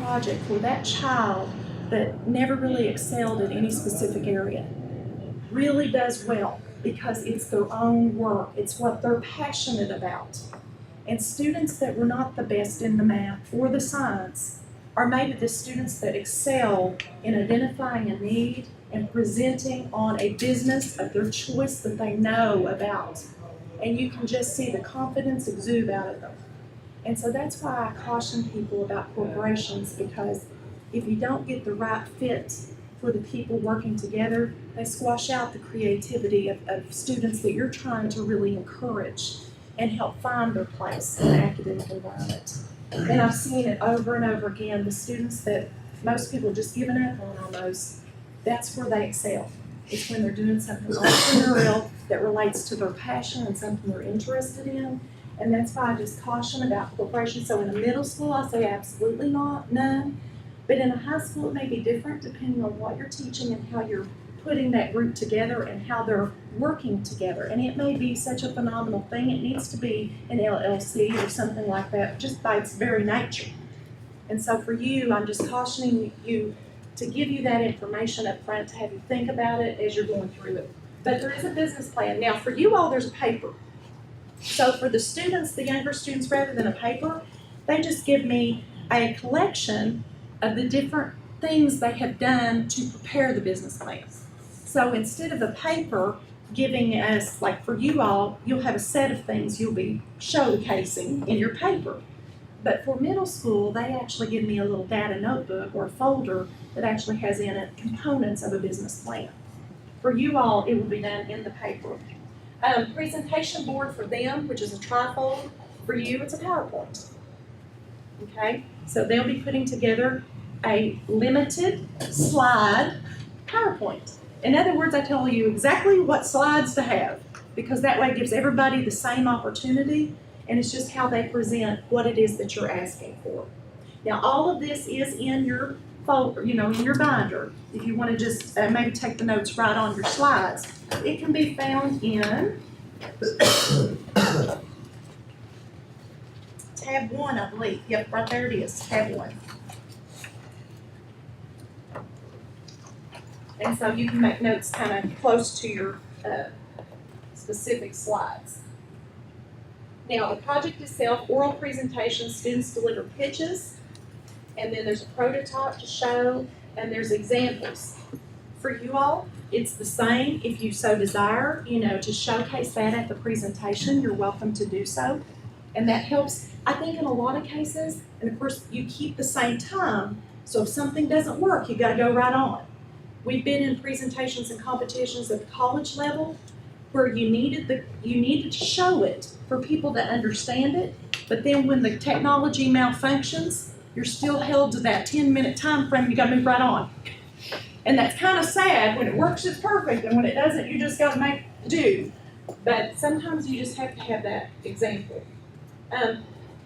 project for that child that never really excelled in any specific area really does well because it's their own work, it's what they're passionate about. And students that were not the best in the math or the science are maybe the students that excel in identifying a need and presenting on a business of their choice that they know about. And you can just see the confidence exude out of them. And so that's why I caution people about corporations, because if you don't get the right fit for the people working together, they squash out the creativity of students that you're trying to really encourage and help find their place in the academic environment. And I've seen it over and over again. The students that most people just given up on almost, that's where they excel. It's when they're doing something entrepreneurial that relates to their passion and something they're interested in. And that's why I just caution about corporations. So in a middle school, I say absolutely not, none. But in a high school, it may be different depending on what you're teaching and how you're putting that group together and how they're working together. And it may be such a phenomenal thing. It needs to be an LLC or something like that, just by its very nature. And so for you, I'm just cautioning you to give you that information up front, to have you think about it as you're going through it. But there is a business plan. Now for you all, there's a paper. So for the students, the younger students, rather than a paper, they just give me a collection of the different things they have done to prepare the business plan. So instead of a paper giving us, like for you all, you'll have a set of things you'll be showcasing in your paper. But for middle school, they actually give me a little data notebook or a folder that actually has in it components of a business plan. For you all, it will be done in the paper. Presentation board for them, which is a trifold. For you, it's a PowerPoint. Okay, so they'll be putting together a limited slide PowerPoint. In other words, I tell you exactly what slides to have, because that way it gives everybody the same opportunity, and it's just how they present what it is that you're asking for. Now, all of this is in your folder, in your binder. If you want to just maybe take the notes right on your slides, it can be found in tab 1, I believe. Yep, right there it is, tab 1. And so you can make notes kind of close to your specific slides. Now, the project itself, oral presentation, students deliver pitches, and then there's a prototype to show, and there's examples. For you all, it's the same. If you so desire, to showcase that at the presentation, you're welcome to do so. And that helps, I think, in a lot of cases. And of course, you keep the same time, so if something doesn't work, you got to go right on. We've been in presentations and competitions at the college level where you needed to show it for people to understand it, but then when the technology malfunctions, you're still held to that 10-minute time frame. You got to move right on. And that's kind of sad. When it works, it's perfect, and when it doesn't, you just got to make do. But sometimes you just have to have that example.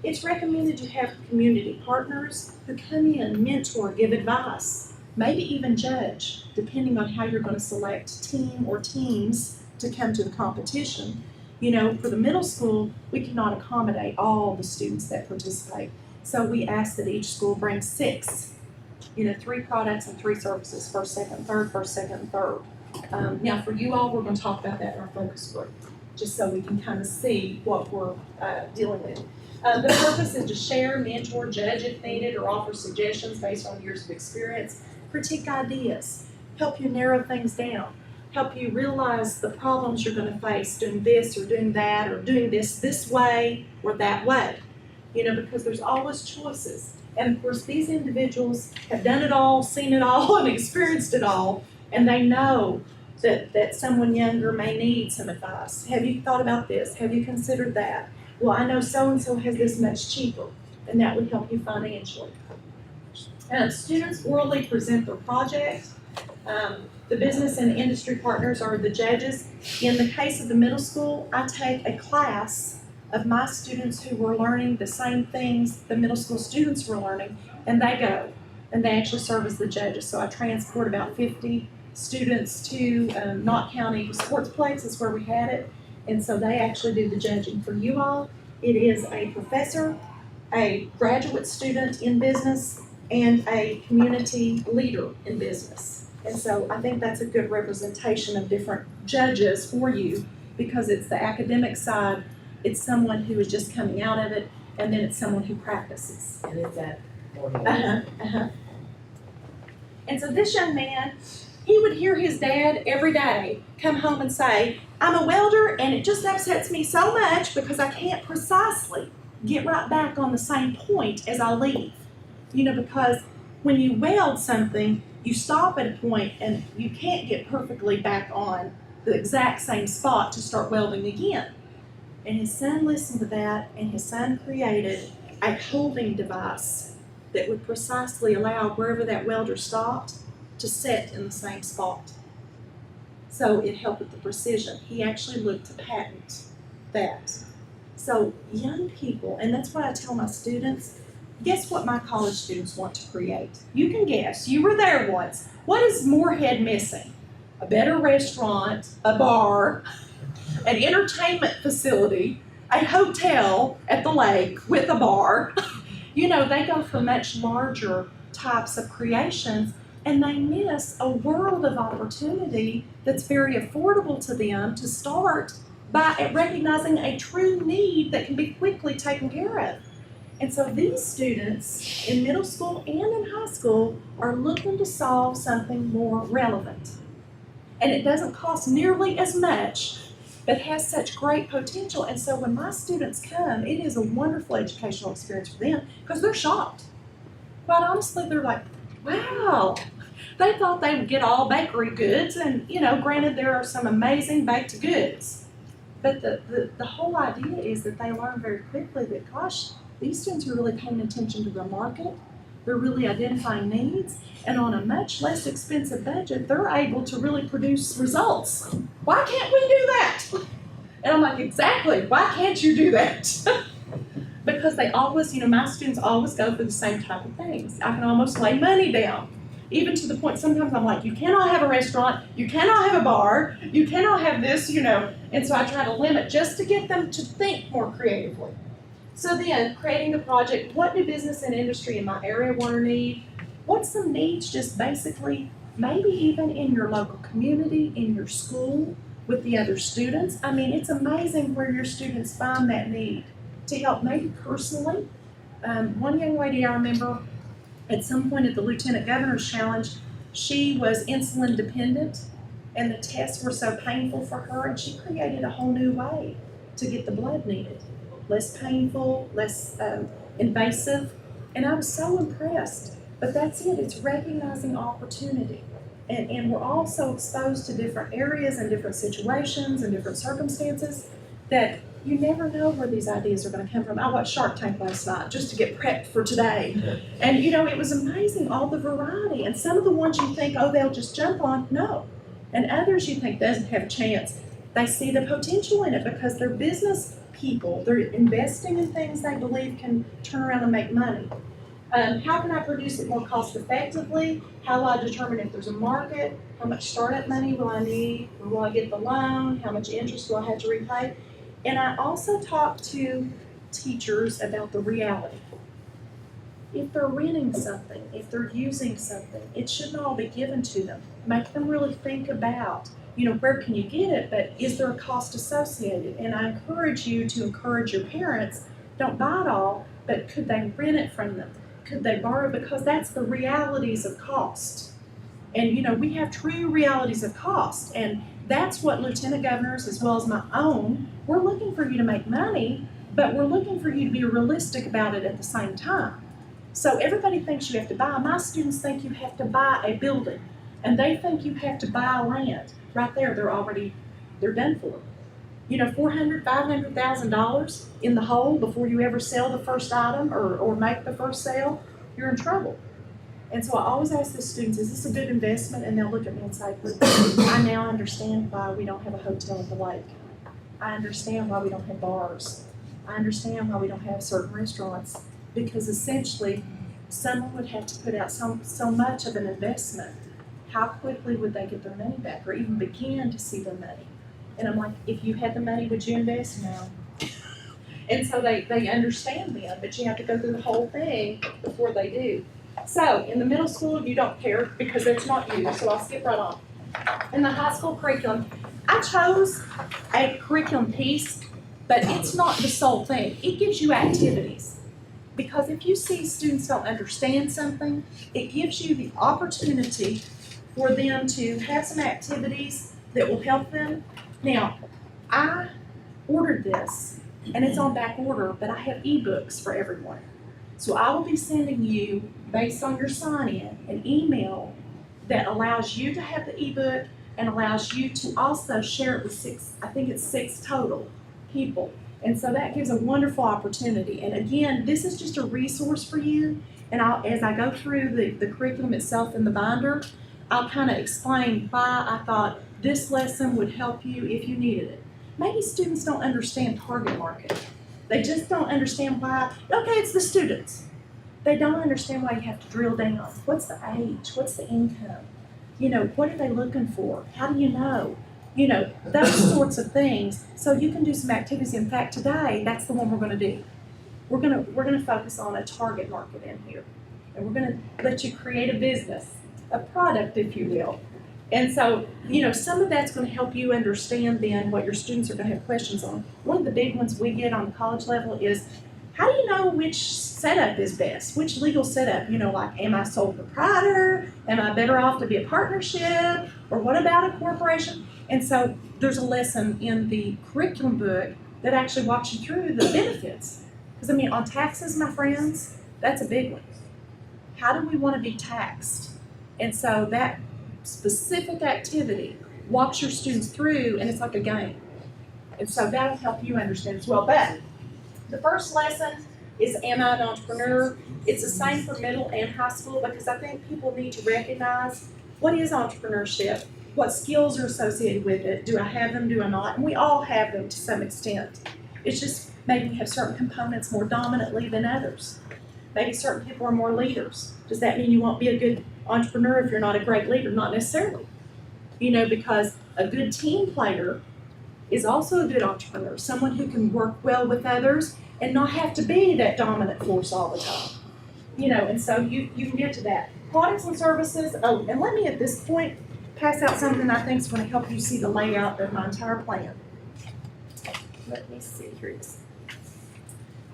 It's recommended you have community partners who come in, mentor, give advice, maybe even judge, depending on how you're going to select team or teams to come to the competition. For the middle school, we cannot accommodate all the students that participate. So we ask that each school bring 6, 3 products and 3 services, first, second, third, first, second, third. Now for you all, we're going to talk about that in our focus group, just so we can kind of see what we're dealing with. The purpose is to share, mentor, judge if needed, or offer suggestions based on years of experience, critique ideas, help you narrow things down, help you realize the problems you're going to face doing this or doing that, or doing this way or that way. Because there's always choices. And of course, these individuals have done it all, seen it all, and experienced it all, and they know that someone younger may need some advice. Have you thought about this? Have you considered that? Well, I know so-and-so has this much cheaper, and that would help you financially. Students orally present their project. The business and industry partners are the judges. In the case of the middle school, I take a class of my students who were learning the same things the middle school students were learning, and they go, and they actually serve as the judges. So I transport about 50 students to not county sports plates, is where we had it, and so they actually do the judging. For you all, it is a professor, a graduate student in business, and a community leader in business. And so I think that's a good representation of different judges for you, because it's the academic side, it's someone who is just coming out of it, and then it's someone who practices. And is that more? And so this young man, he would hear his dad every day come home and say, I'm a welder and it just upsets me so much because I can't precisely get right back on the same point as I leave. Because when you weld something, you stop at a point and you can't get perfectly back on the exact same spot to start welding again. And his son listened to that, and his son created a holding device that would precisely allow wherever that welder stopped to set in the same spot. So it helped with the precision. He actually looked to patent that. So young people, and that's what I tell my students, guess what my college students want to create? You can guess. You were there once. What is Moorhead missing? A better restaurant, a bar, an entertainment facility, a hotel at the lake with a bar. They go for much larger types of creations, and they miss a world of opportunity that's very affordable to them to start by recognizing a true need that can be quickly taken care of. And so these students in middle school and in high school are looking to solve something more relevant. And it doesn't cost nearly as much, but has such great potential. And so when my students come, it is a wonderful educational experience for them because they're shocked. Quite honestly, they're like, wow, they thought they would get all bakery goods. And, granted, there are some amazing baked goods. But the whole idea is that they learn very quickly that, gosh, these students are really paying attention to the market. They're really identifying needs. And on a much less expensive budget, they're able to really produce results. Why can't we do that? And I'm like, exactly, why can't you do that? Because they always, my students always go for the same type of things. I can almost lay money down. Even to the point, sometimes I'm like, you cannot have a restaurant, you cannot have a bar, you cannot have this, And so I try to limit just to get them to think more creatively. So then, creating the project, what do business and industry in my area want or need? What's some needs just basically, maybe even in your local community, in your school, with the other students? I mean, it's amazing where your students find that need to help maybe personally. One young lady I remember at some point at the Lieutenant Governor's Challenge, she was insulin dependent and the tests were so painful for her, and she created a whole new way to get the blood needed. Less painful, less invasive, and I was so impressed. But that's it, it's recognizing opportunity. And we're all so exposed to different areas and different situations and different circumstances that you never know where these ideas are going to come from. I watched Shark Tank last night just to get prepped for today. And it was amazing, all the variety. And some of the ones you think, oh, they'll just jump on, no. And others you think doesn't have a chance. They see the potential in it because they're business people. They're investing in things they believe can turn around and make money. How can I produce it more cost effectively? How will I determine if there's a market? How much startup money will I need? Where will I get the loan? How much interest will I have to repay? And I also talk to teachers about the reality. If they're renting something, if they're using something, it shouldn't all be given to them. Make them really think about, where can you get it, but is there a cost associated? And I encourage you to encourage your parents, don't buy it all, but could they rent it from them? Could they borrow? Because that's the realities of cost. And we have true realities of cost. And that's what Lieutenant Governors, as well as my own, we're looking for you to make money, but we're looking for you to be realistic about it at the same time. So everybody thinks you have to buy. My students think you have to buy a building, and they think you have to buy land. Right there, they're done for. $400,000, $500,000 in the hole before you ever sell the first item or make the first sale, you're in trouble. And so I always ask the students, is this a good investment? And they'll look at me and say, I now understand why we don't have a hotel at the lake. I understand why we don't have bars. I understand why we don't have certain restaurants. Because essentially, someone would have to put out so much of an investment. How quickly would they get their money back or even begin to see their money? And I'm like, if you had the money, would you invest? No. And so they understand them, but you have to go through the whole thing before they do. So in the middle school, you don't care because it's not you, so I'll skip right on. In the high school curriculum, I chose a curriculum piece, but it's not the sole thing. It gives you activities. Because if you see students don't understand something, it gives you the opportunity for them to have some activities that will help them. Now, I ordered this, and it's on back order, but I have ebooks for everyone. So I will be sending you, based on your sign-in, an email that allows you to have the ebook and allows you to also share it with six total people. And so that gives a wonderful opportunity. And again, this is just a resource for you. And as I go through the curriculum itself in the binder, I'll kind of explain why I thought this lesson would help you if you needed it. Maybe students don't understand target market. They just don't understand why, okay, it's the students. They don't understand why you have to drill down. What's the age? What's the income? What are they looking for? How do you know? Those sorts of things. So you can do some activities. In fact, today, that's the one we're going to do. We're going to focus on a target market in here. And we're going to let you create a business, a product, if you will. And so, some of that's going to help you understand then what your students are going to have questions on. One of the big ones we get on the college level is, how do you know which setup is best? Which legal setup? Like, am I sole proprietor? Am I better off to be a partnership? Or what about a corporation? And so there's a lesson in the curriculum book that actually walks you through the benefits. Because on taxes, my friends, that's a big one. How do we want to be taxed? And so that specific activity walks your students through, and it's like a game. And so that'll help you understand as well. But the first lesson is, am I an entrepreneur? It's the same for middle and high school, because I think people need to recognize what is entrepreneurship, what skills are associated with it, do I have them, do I not? And we all have them to some extent. It's just maybe we have certain components more dominantly than others. Maybe certain people are more leaders. Does that mean you won't be a good entrepreneur if you're not a great leader? Not necessarily. Because a good team player is also a good entrepreneur, someone who can work well with others and not have to be that dominant force all the time. And so you can get to that. Products and services. Oh, and let me at this point pass out something I think is going to help you see the layout of my entire plan. Let me see, here it is.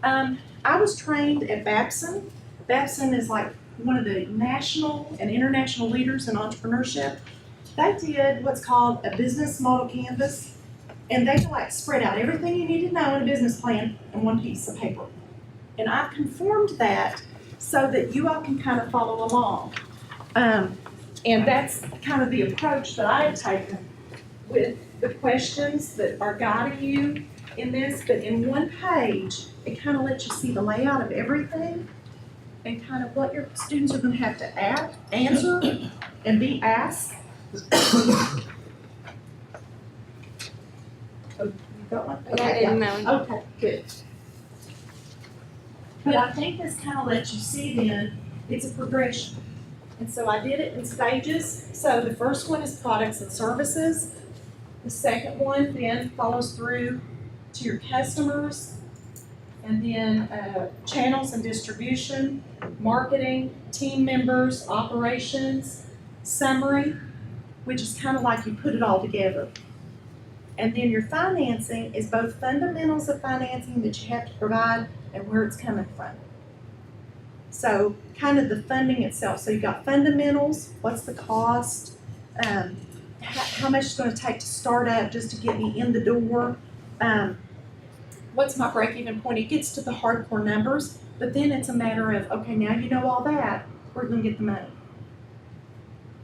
I was trained at Babson. Babson is like one of the national and international leaders in entrepreneurship. They did what's called a business model canvas, and they spread out everything you need to know in a business plan in one piece of paper. And I've conformed that so that you all can kind of follow along. And that's kind of the approach that I have taken with the questions that are guiding you in this. But in one page, it kind of lets you see the layout of everything and kind of what your students are going to have to answer and be asked. Oh, you got one? Okay, I didn't know. Okay, good. But I think this kind of lets you see then it's a progression. And so I did it in stages. So the first one is products and services. The second one then follows through to your customers, and then channels and distribution, marketing, team members, operations, summary, which is kind of like you put it all together. And then your financing is both fundamentals of financing that you have to provide and where it's coming from. So kind of the funding itself. So you've got fundamentals, what's the cost, how much it's going to take to start up just to get me in the door, what's my break-even point. It gets to the hardcore numbers, but then it's a matter of, okay, now you know all that, where are you going to get the money?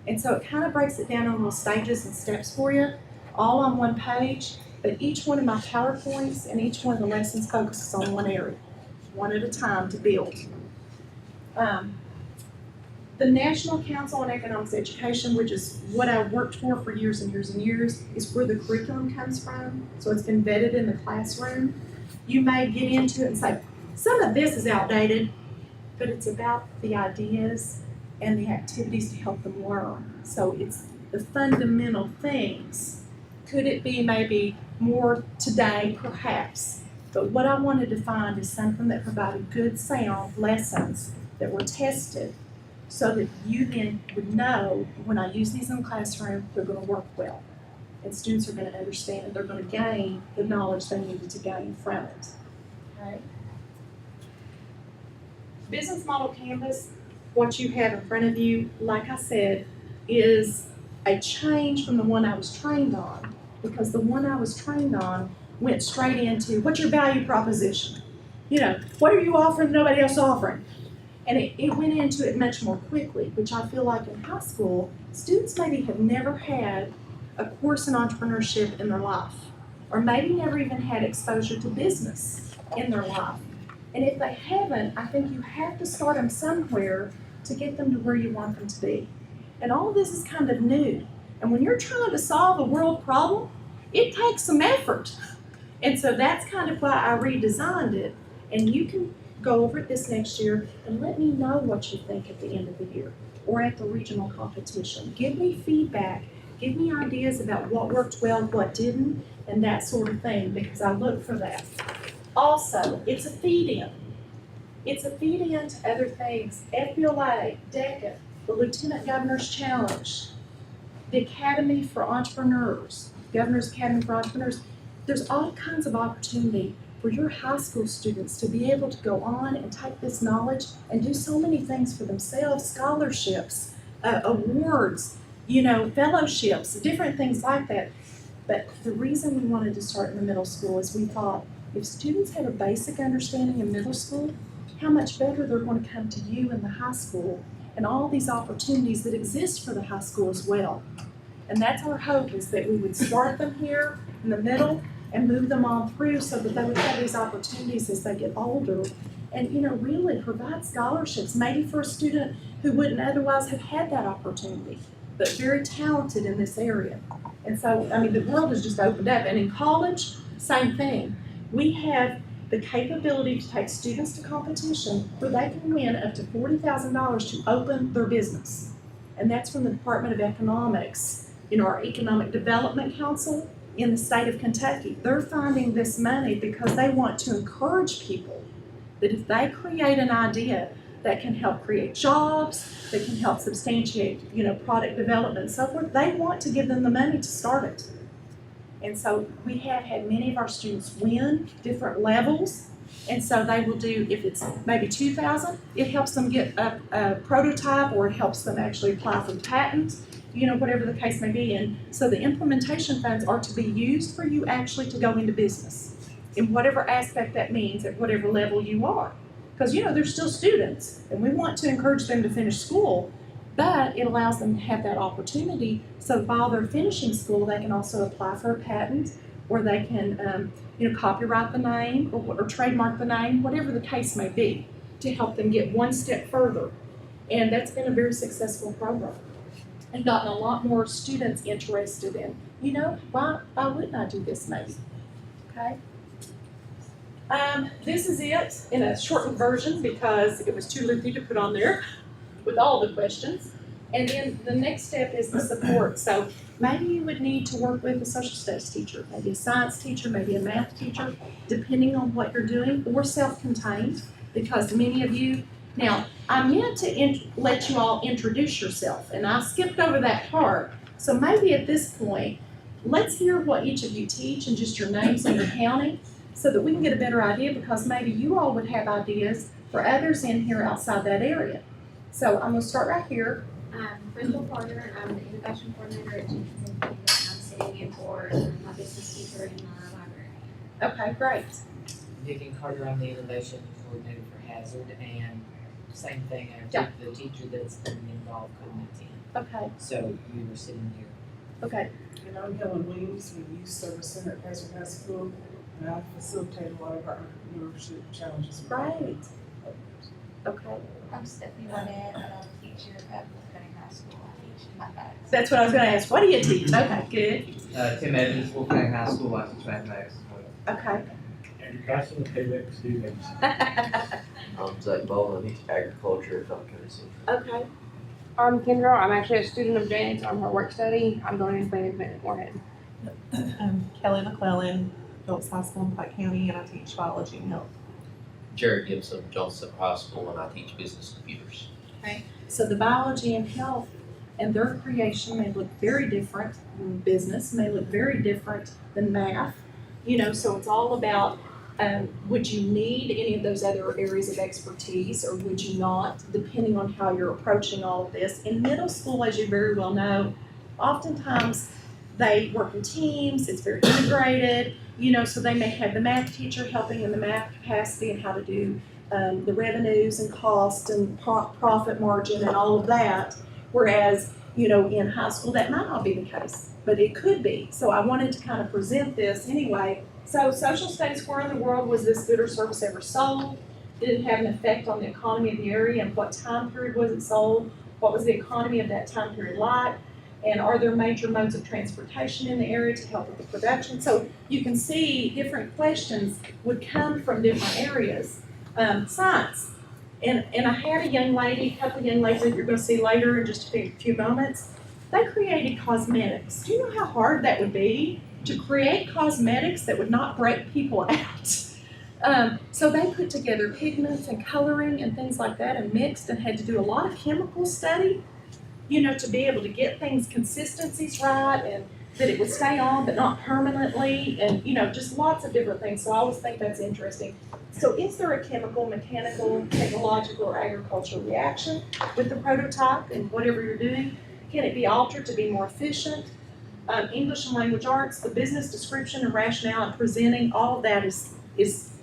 And so it kind of breaks it down in little stages and steps for you, all on one page, but each one of my PowerPoints and each one of the lessons focuses on one area, one at a time to build. The National Council on Economics Education, which is what I worked for years and years and years, is where the curriculum comes from. So it's been vetted in the classroom. You may get into it and say, some of this is outdated, but it's about the ideas and the activities to help them learn. So it's the fundamental things. Could it be maybe more today? Perhaps. But what I wanted to find is something that provided good sound lessons that were tested so that you then would know when I use these in the classroom, they're going to work well. And students are going to understand it. They're going to gain the knowledge they needed to gain from it. Okay? Business Model Canvas, what you have in front of you, like I said, is a change from the one I was trained on, because the one I was trained on went straight into, what's your value proposition? You know, what are you offering that nobody else is offering? And it went into it much more quickly, which I feel like in high school, students maybe have never had a course in entrepreneurship in their life, or maybe never even had exposure to business in their life. And if they haven't, I think you have to start them somewhere to get them to where you want them to be. And all of this is kind of new. And when you're trying to solve a world problem, it takes some effort. And so that's kind of why I redesigned it. And you can go over it this next year and let me know what you think at the end of the year or at the regional competition. Give me feedback. Give me ideas about what worked well, what didn't, and that sort of thing, because I look for that. Also, it's a feed-in. It's a feed-in to other things. FBLA, DECA, the Lieutenant Governor's Challenge, the Academy for Entrepreneurs, Governor's Academy for Entrepreneurs. There's all kinds of opportunity for your high school students to be able to go on and take this knowledge and do so many things for themselves, scholarships, awards, fellowships, different things like that. But the reason we wanted to start in the middle school is we thought if students have a basic understanding in middle school, how much better they're going to come to you in the high school and all these opportunities that exist for the high school as well. And that's our hope, is that we would start them here in the middle and move them on through so that they would have these opportunities as they get older and, really provide scholarships, maybe for a student who wouldn't otherwise have had that opportunity, but very talented in this area. And so, the world has just opened up. And in college, same thing. We have the capability to take students to competition where they can win up to $40,000 to open their business. And that's from the Department of Economics, our Economic Development Council in the state of Kentucky. They're finding this money because they want to encourage people that if they create an idea that can help create jobs, that can help substantiate, product development and so forth, they want to give them the money to start it. And so we have had many of our students win different levels. And so they will do, if it's maybe $2,000, it helps them get a prototype, or it helps them actually apply for patents, whatever the case may be. And so the implementation funds are to be used for you actually to go into business in whatever aspect that means at whatever level you are. Because, they're still students and we want to encourage them to finish school, but it allows them to have that opportunity so while they're finishing school, they can also apply for a patent, or they can, copyright the name or trademark the name, whatever the case may be, to help them get one step further. And that's been a very successful program and gotten a lot more students interested in, why wouldn't I do this maybe? Okay. This is it in a shortened version because it was too lengthy to put on there with all the questions. And then the next step is the support. So maybe you would need to work with a social studies teacher, maybe a science teacher, maybe a math teacher, depending on what you're doing, or self-contained, because many of you, now I meant to let you all introduce yourself, and I skipped over that part. So maybe at this point, let's hear what each of you teach and just your names and your county, so that we can get a better idea, because maybe you all would have ideas for others in here outside that area. So I'm going to start right here. Bristol Carter, I'm the innovation coordinator at Jenkins and Kennedy. I'm sitting in for my business teacher in our library. Okay, great. Vicky Carter, I'm the innovation coordinator for Hazard, and same thing, Yeah. the teacher that's been involved couldn't attend. Okay, So we were sitting here. okay, And I'm Helen Williams with Youth Service Center at Hazard High School, and I facilitate a lot of our entrepreneurship challenges. great. Okay. I'm Stephanie Barnett, and I'm a teacher at Wolfgang High School. I teach mathematics. That's what I was going to ask. What do you teach? Okay, good. Tim Evans, Wolfgang High School, I teach mathematics as well. Okay. And Carson, payback students. I'm Zach Bowman, I teach agriculture at Falcon City. Okay. I'm Kendra. I'm actually a student of Janet's on her work study. I'm going into management at Moorhead. I'm Kelly McClellan, Phillips High School in Pike County, and I teach biology and health. Jared Gibson, Johnson High School, and I teach business computers. So the biology and health and their creation may look very different. Business may look very different than math. So it's all about, would you need any of those other areas of expertise or would you not, depending on how you're approaching all of this. In middle school, as you very well know, oftentimes they work in teams, it's very integrated, so they may have the math teacher helping in the math capacity and how to do the revenues and cost and profit margin and all of that. Whereas, in high school, that might not be the case, but it could be. So I wanted to kind of present this anyway. So social studies, where in the world was this good or service ever sold? Did it have an effect on the economy of the area and what time period was it sold? What was the economy of that time period like? And are there major modes of transportation in the area to help with the production? So you can see different questions would come from different areas. Science. And I had a couple of young ladies that you're going to see later in just a few moments. They created cosmetics. Do you know how hard that would be to create cosmetics that would not break people out? So they put together pigments and coloring and things like that and mixed and had to do a lot of chemical study, to be able to get things consistencies right and that it would stay on but not permanently and, just lots of different things. So I always think that's interesting. So is there a chemical, mechanical, technological, or agricultural reaction with the prototype and whatever you're doing? Can it be altered to be more efficient? English and language arts, the business description and rationale and presenting, all of that is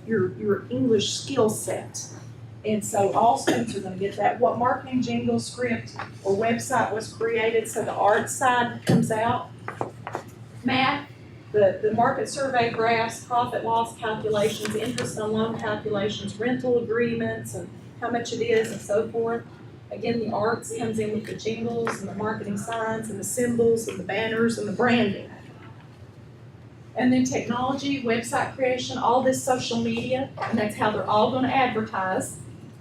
your English skill set. And so all students are going to get that. What marketing jingle, script, or website was created so the art side comes out. Math, the market survey graphs, profit loss calculations, interest on loan calculations, rental agreements, and how much it is and so forth. Again, the arts comes in with the jingles and the marketing signs and the symbols and the banners and the branding. And then technology, website creation, all this social media, and that's how they're all going to advertise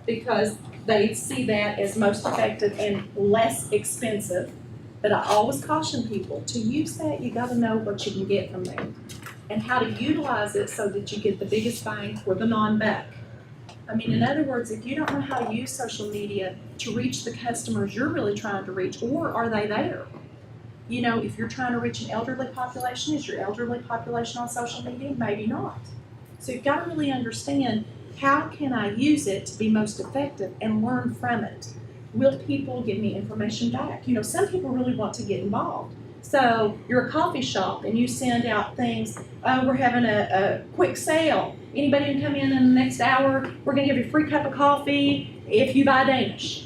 because they see that as most effective and less expensive. But I always caution people to use that, you got to know what you can get from there and how to utilize it so that you get the biggest bang for the non-buck. I mean, in other words, if you don't know how to use social media to reach the customers you're really trying to reach, or are they there? If you're trying to reach an elderly population, is your elderly population on social media? Maybe not. So you've got to really understand, how can I use it to be most effective and learn from it? Will people give me information back? Some people really want to get involved. So you're a coffee shop and you send out things, we're having a quick sale. Anybody can come in the next hour, we're gonna give you a free cup of coffee if you buy Danish.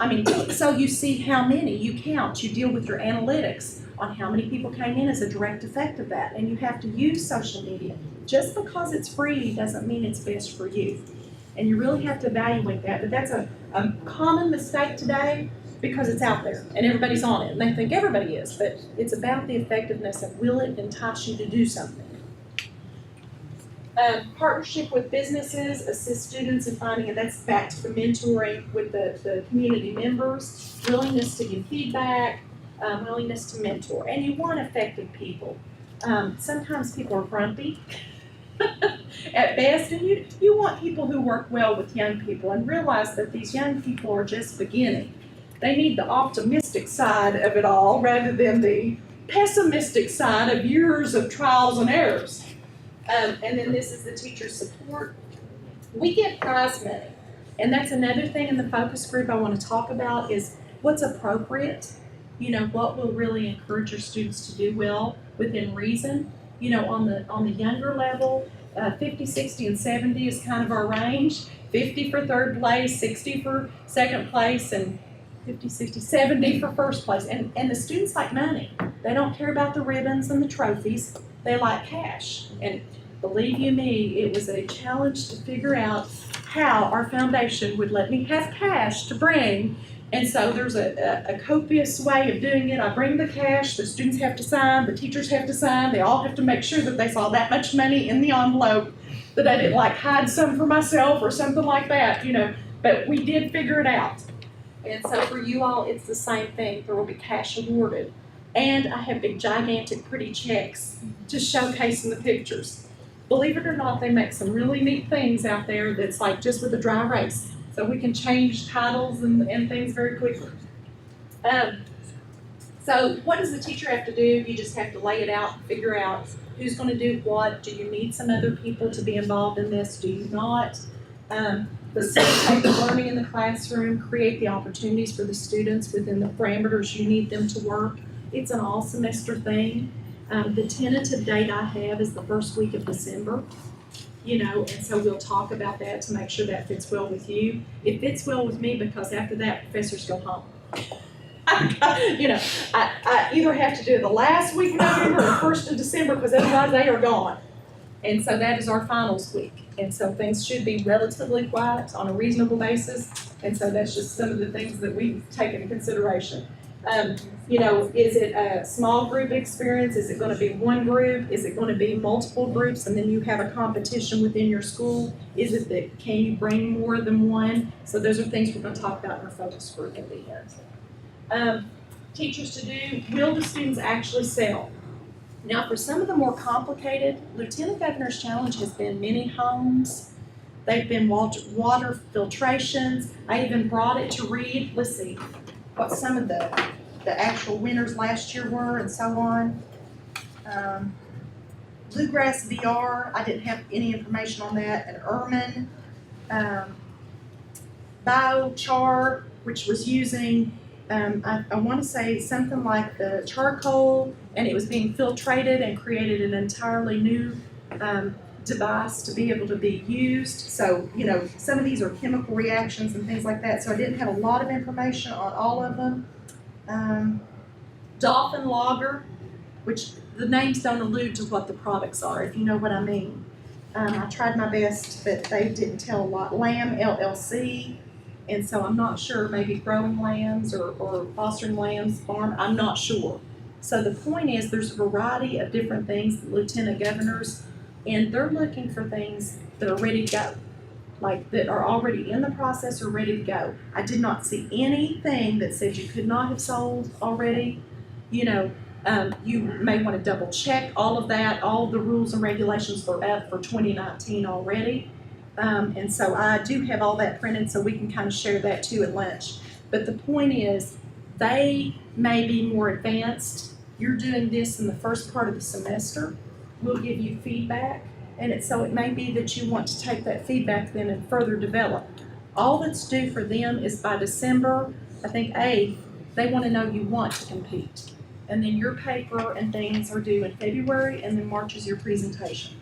So you see how many, you count, you deal with your analytics on how many people came in as a direct effect of that. And you have to use social media. Just because it's free doesn't mean it's best for you. And you really have to evaluate that. But that's a common mistake today because it's out there and everybody's on it. And they think everybody is, but it's about the effectiveness and will it entice you to do something. Partnership with businesses, assist students in finding, and that's back to the mentoring with the community members, willingness to give feedback, willingness to mentor. And you want effective people. Sometimes people are grumpy at best, and you want people who work well with young people and realize that these young people are just beginning. They need the optimistic side of it all rather than the pessimistic side of years of trials and errors. And then this is the teacher support. We get prize money, and that's another thing in the focus group I want to talk about is what's appropriate. What will really encourage your students to do well within reason. On the younger level, 50, 60, and 70 is kind of our range. 50 for third place, 60 for second place, and 50, 60, 70 for first place. And the students like money. They don't care about the ribbons and the trophies. They like cash. And believe you me, it was a challenge to figure out how our foundation would let me have cash to bring. And so there's a copious way of doing it. I bring the cash, the students have to sign, the teachers have to sign, they all have to make sure that they saw that much money in the envelope, that I didn't hide some for myself or something like that, but we did figure it out. And so for you all, it's the same thing. There will be cash awarded. And I have big, gigantic, pretty checks to showcase in the pictures. Believe it or not, they make some really neat things out there that's just with a dry erase. So we can change titles and things very quickly. So what does the teacher have to do? You just have to lay it out, figure out who's gonna do what. Do you need some other people to be involved in this? Do you not? Facilitate the learning in the classroom, create the opportunities for the students within the parameters you need them to work. It's an all semester thing. The tentative date I have is the first week of December. And so we'll talk about that to make sure that fits well with you. It fits well with me because after that, professors go home. I either have to do it the last week of November or the first of December because otherwise they are gone. And so that is our finals week. And so things should be relatively quiet on a reasonable basis. And so that's just some of the things that we take into consideration. Is it a small group experience? Is it going to be one group? Is it going to be multiple groups and then you have a competition within your school? Is it that can you bring more than one? So those are things we're going to talk about in our focus group at the end. Teachers to do, will the students actually sell? Now, for some of the more complicated, Lieutenant Governor's Challenge has been mini homes. They've been water filtrations. I even brought it to read. Let's see what some of the actual winners last year were and so on. Bluegrass VR, I didn't have any information on that. And Ermine, Biochar, which was using I want to say something like the charcoal, and it was being filtrated and created an entirely new device to be able to be used. So, some of these are chemical reactions and things like that. So I didn't have a lot of information on all of them. Dolphin Lager, which the names don't allude to what the products are, if you know what I mean. I tried my best, but they didn't tell a lot. Lamb LLC. And so I'm not sure, maybe growing lambs or fostering lambs farm, I'm not sure. So the point is there's a variety of different things, the lieutenant governors, and they're looking for things that are ready to go, like that are already in the process or ready to go. I did not see anything that said you could not have sold already. You may want to double check all of that, all the rules and regulations are up for 2019 already. And so I do have all that printed so we can kind of share that too at lunch. But the point is, they may be more advanced. You're doing this in the first part of the semester. We'll give you feedback. And so it may be that you want to take that feedback then and further develop. All that's due for them is by December, I think 8th, they want to know you want to compete. And then your paper and things are due in February, and then March is your presentation.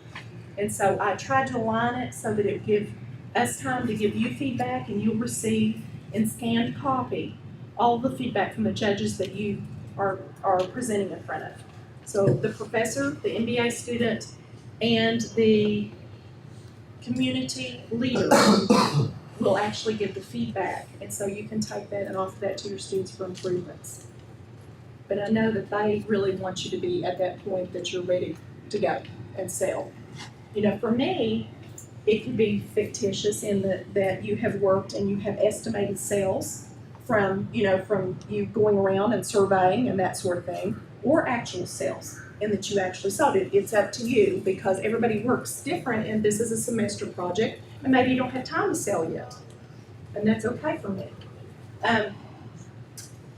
And so I tried to align it so that it would give us time to give you feedback, and you'll receive in scanned copy all the feedback from the judges that you are presenting in front of. So the professor, the MBA student, and the community leader will actually give the feedback. And so you can take that and offer that to your students for improvements. But I know that they really want you to be at that point that you're ready to go and sell. For me, it could be fictitious in that you have worked and you have estimated sales from you going around and surveying and that sort of thing, or actual sales, and that you actually sold it. It's up to you because everybody works different, and this is a semester project, and maybe you don't have time to sell yet, and that's okay for me.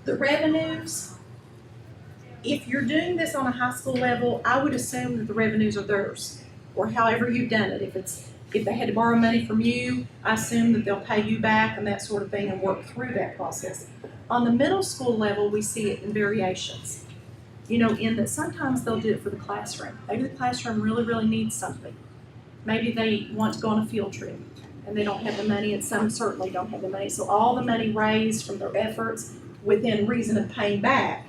The revenues, if you're doing this on a high school level, I would assume that the revenues are theirs, or however you've done it. If they had to borrow money from you, I assume that they'll pay you back and that sort of thing and work through that process. On the middle school level, we see it in variations. In that sometimes they'll do it for the classroom. Maybe the classroom really, really needs something. Maybe they want to go on a field trip and they don't have the money, and some certainly don't have the money. So all the money raised from their efforts within reason of paying back,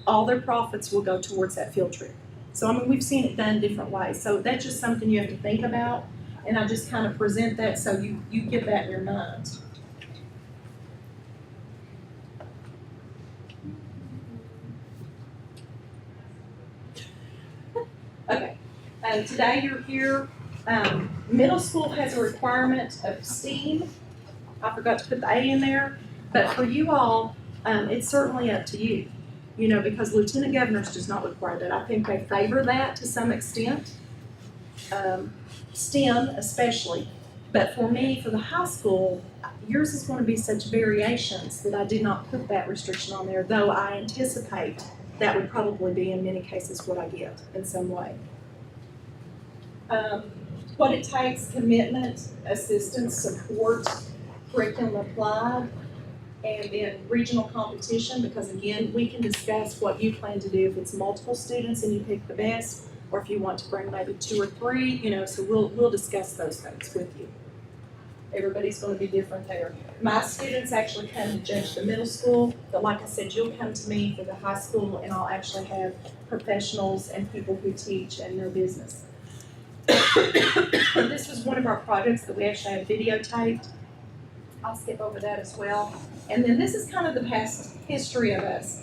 all their profits will go towards that field trip. So we've seen it done different ways. So that's just something you have to think about. And I just kind of present that so you get that in your mind. Okay, today you're here. Middle school has a requirement of STEAM. I forgot to put the A in there, but for you all, it's certainly up to you. Because Lieutenant Governors does not require that. I think they favor that to some extent. STEM especially. But for me, for the high school, yours is gonna be such variations that I did not put that restriction on there, though I anticipate that would probably be in many cases what I get in some way. What it takes, commitment, assistance, support, curriculum applied, and then regional competition, because again, we can discuss what you plan to do if it's multiple students and you pick the best, or if you want to bring maybe 2 or 3, so we'll discuss those things with you. Everybody's gonna be different there. My students actually come to judge the middle school, but like I said, you'll come to me for the high school, and I'll actually have professionals and people who teach and know business. This was one of our projects that we actually have videotaped. I'll skip over that as well. And then this is kind of the past history of us.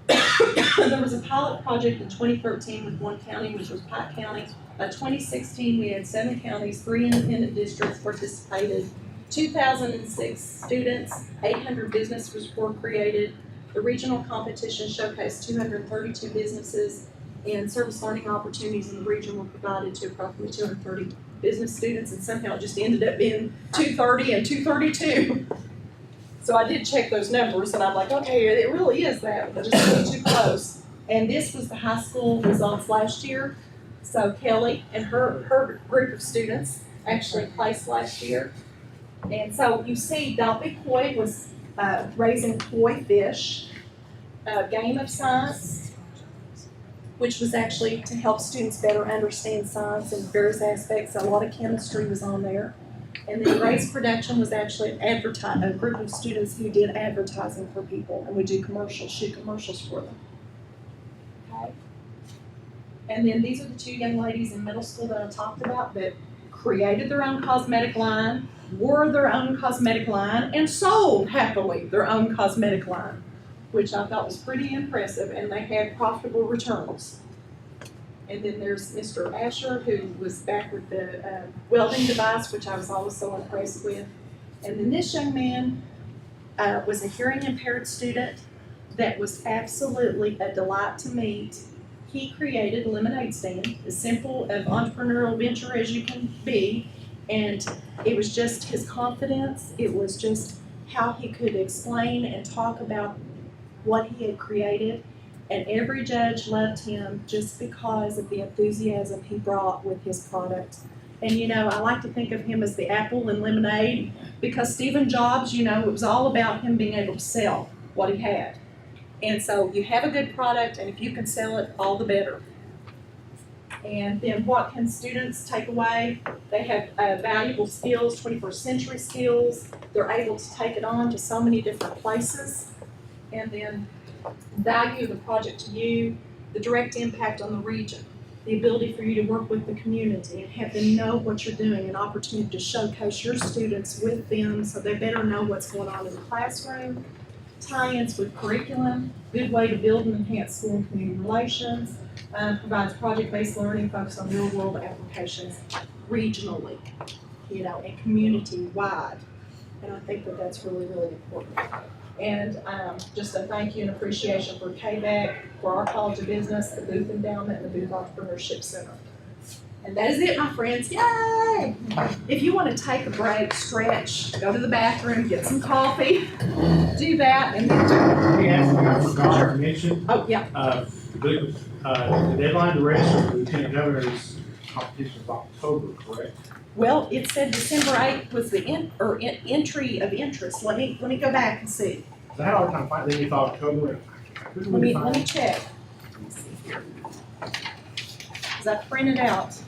There was a pilot project in 2013 with one county, which was Pike County. By 2016, we had 7 counties, 3 independent districts participated, 2,006 students, 800 businesses were created. The regional competition showcased 232 businesses, and service learning opportunities in the region were provided to approximately 230 business students, and somehow it just ended up being 230 and 232. So I did check those numbers, and I'm like, okay, it really is that, but just really too close. And this was the high school results last year. So Kelly and her group of students actually placed last year. And so you see, Don't Be Coy was raising koi fish, game of science, which was actually to help students better understand science in various aspects. A lot of chemistry was on there. And then Race Production was actually a group of students who did advertising for people and would do commercials, shoot commercials for them. Okay. And then these are the 2 young ladies in middle school that I talked about that created their own cosmetic line, wore their own cosmetic line, and sold happily their own cosmetic line, which I thought was pretty impressive, and they had profitable returns. And then there's Mr. Asher, who was back with the welding device, which I was always so impressed with. And then this young man was a hearing impaired student that was absolutely a delight to meet. He created a lemonade stand, as simple of entrepreneurial venture as you can be, and it was just his confidence, it was just how he could explain and talk about what he had created, and every judge loved him just because of the enthusiasm he brought with his product. And I like to think of him as the apple in lemonade, because Stephen Jobs, it was all about him being able to sell what he had. And so you have a good product, and if you can sell it, all the better. And then what can students take away? They have valuable skills, 21st century skills. They're able to take it on to so many different places. And then value of the project to you, the direct impact on the region, the ability for you to work with the community and have them know what you're doing, an opportunity to showcase your students with them so they better know what's going on in the classroom, tie-ins with curriculum, good way to build and enhance school and community relations, provides project-based learning focused on real-world applications regionally, and community-wide. And I think that that's really, really important. And just a thank you and appreciation for KBAC, for our College of Business, the Booth Endowment, and the Booth Entrepreneurship Center. And that is it, my friends. Yay! If you want to take a break, stretch, go to the bathroom, get some coffee, do that, and then Let me ask you, I forgot to mention, oh yeah, the deadline to register for the Lieutenant Governor's competition is October, correct? well, it said December 8th was the entry of interest. Let me go back and see. So I had a hard time finding, then you thought October, I couldn't Let really me find. check. Let me see here. Because I printed out.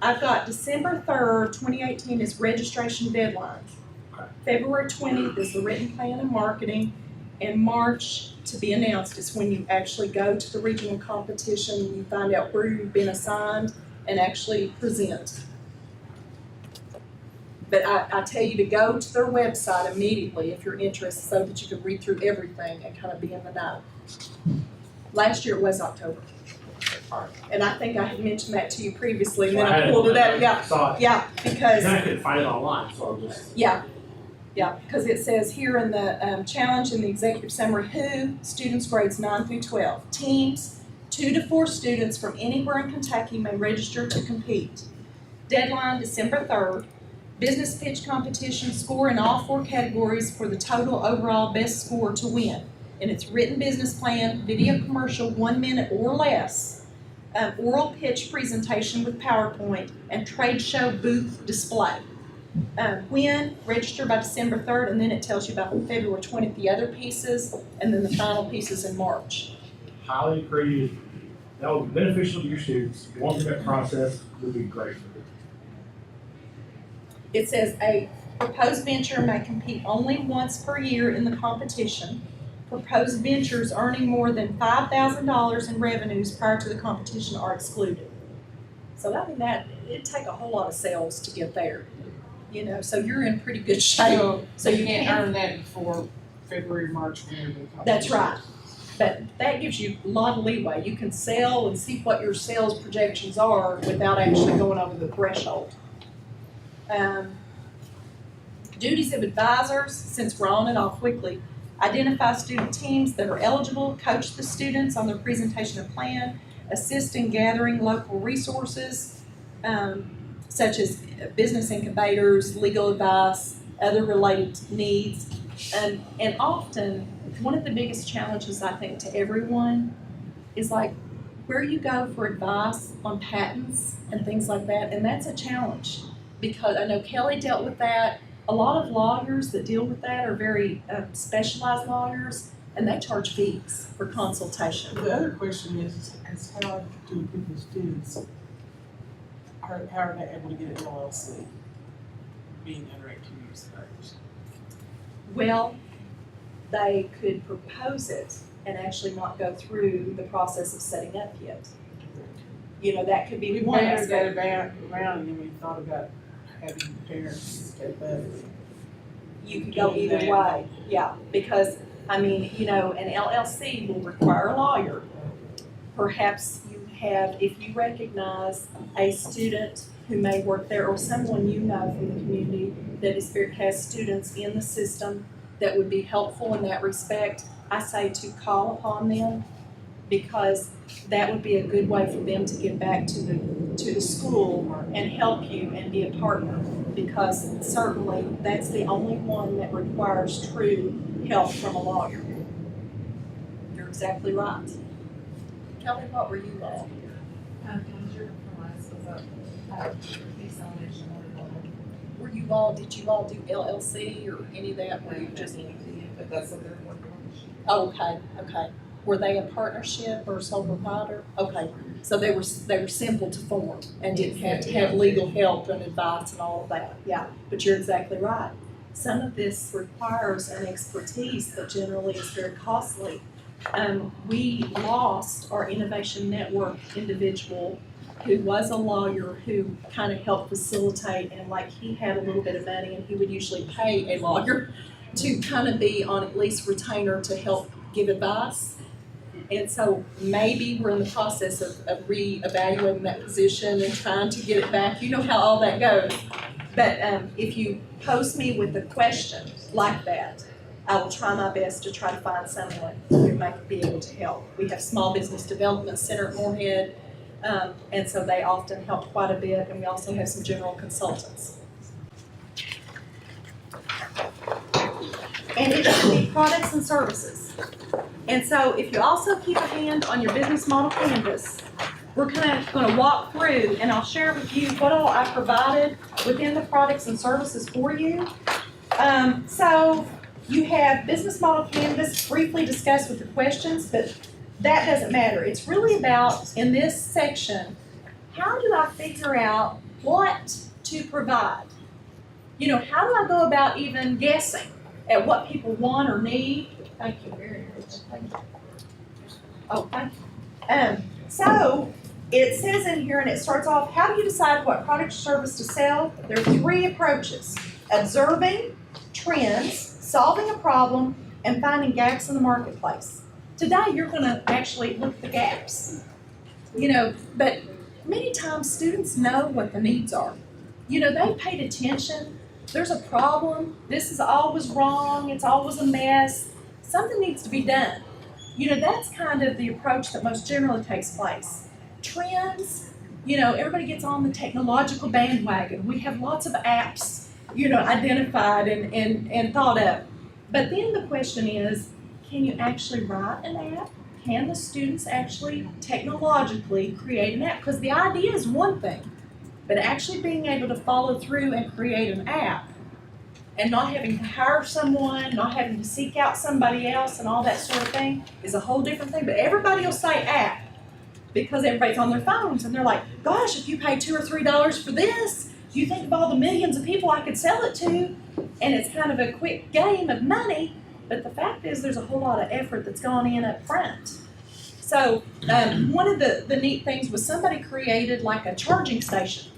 I've got December 3rd, 2018 is registration deadline. Okay. February 20th is the written plan and marketing, and March to be announced is when you actually go to the regional competition, you find out where you've been assigned and actually present. But I tell you to go to their website immediately if you're interested so that you can read through everything and kind of be in the know. Last year it was October. And I think I had mentioned that to you previously, and then I pulled it up, yeah, Saw it. yeah, because. Then I couldn't find it online, so I was just. Yeah, because it says here in the challenge in the executive summary, who, students grades 9 through 12. Teams, 2 to 4 students from anywhere in Kentucky may register to compete. Deadline, December 3rd. business pitch competition, score in all 4 categories for the total overall best score to win. And it's written business plan, video commercial, 1 minute or less, oral pitch presentation with PowerPoint, and trade show booth display. When, register by December 3rd, and then it tells you about February 20th, the other pieces, and then the final pieces in March. Highly accredited, that will be beneficial to your students, going through that process will be great for them. It says a proposed venture may compete only once per year in the competition. Proposed ventures earning more than $5,000 in revenues prior to the competition are excluded. So I mean that, it'd take a whole lot of sales to get there, you know, so you're in pretty good shape. So you can't can, earn that before February, March, whenever the competition. that's right. But that gives you a lot of leeway. You can sell and see what your sales projections are without actually going over the threshold. Duties of advisors, since we're on it, I'll quickly identify student teams that are eligible, coach the students on their presentation and plan, assist in gathering local resources, such as business incubators, legal advice, other related needs. And often, one of the biggest challenges I think to everyone is like where you go for advice on patents and things like that, and that's a challenge because I know Kelly dealt with that. A lot of lawyers that deal with that are very specialized lawyers, and they charge fees for consultation. The other question is how do people's students, how are they able to get an LLC being under 18 years of age? Well, they could propose it and actually not go through the process of setting up yet. You know, that could be We one bantered aspect. that around and then we thought about having parents step up. You could go either way, yeah, because, I mean, you know, an LLC will require a lawyer. Perhaps you have, if you recognize a student who may work there or someone you know from the community that has students in the system that would be helpful in that respect, I say to call upon them because that would be a good way for them to get back to the school and help you and be a partner. Because certainly that's the only one that requires true help from a lawyer. You're exactly right. Kelly, what were you on? Were you all, did you all do LLC or any of that? Were you just? But that's what they're working Oh, okay. Were they a partnership or a sole proprietor? Okay, so they were simple to form and didn't have to have legal help and advice and all of that, yeah. But you're exactly right. Some of this requires an expertise that generally is very costly. We lost our Innovation Network individual who was a lawyer who kind of helped facilitate, and like he had a little bit of money and he would usually pay a lawyer to kind of be on at least retainer to help give advice. And so maybe we're in the process of reevaluating that position and trying to get it back. You know how all that goes. But if you pose me with a question like that, I will try my best to try to find someone who might be able to help. We have Small Business Development Center at Moorhead, and so they often help quite a bit, and we also have some general consultants. And it should be products and services. And so if you also keep a hand on your business model canvas, we're kind of going to walk through and I'll share with you what all I provided within the products and services for you. So you have business model canvas briefly discussed with the questions, but that doesn't matter. It's really about, in this section, how do I figure out what to provide? You know, how do I go about even guessing at what people want or need? Thank you very much. Thank you. Oh, thank you. So it says in here, and it starts off, how do you decide what product or service to sell? There are 3 approaches: observing trends, solving a problem, and finding gaps in the marketplace. Today, you're going to actually look at the gaps. You know, but many times students know what the needs are. You know, they paid attention. There's a problem. This is always wrong. It's always a mess. Something needs to be done. You know, that's kind of the approach that most generally takes place. Trends, you know, everybody gets on the technological bandwagon. We have lots of apps identified and thought of. But then the question is, can you actually write an app? Can the students actually technologically create an app? Because the idea is one thing, but actually being able to follow through and create an app and not having to hire someone, not having to seek out somebody else and all that sort of thing is a whole different thing. But everybody will say app because everybody's on their phones and they're like, gosh, if you pay $2 or $3 for this, do you think of all the millions of people I could sell it to? And it's kind of a quick game of money, but the fact is there's a whole lot of effort that's gone in up front. So one of the neat things was somebody created like a charging station.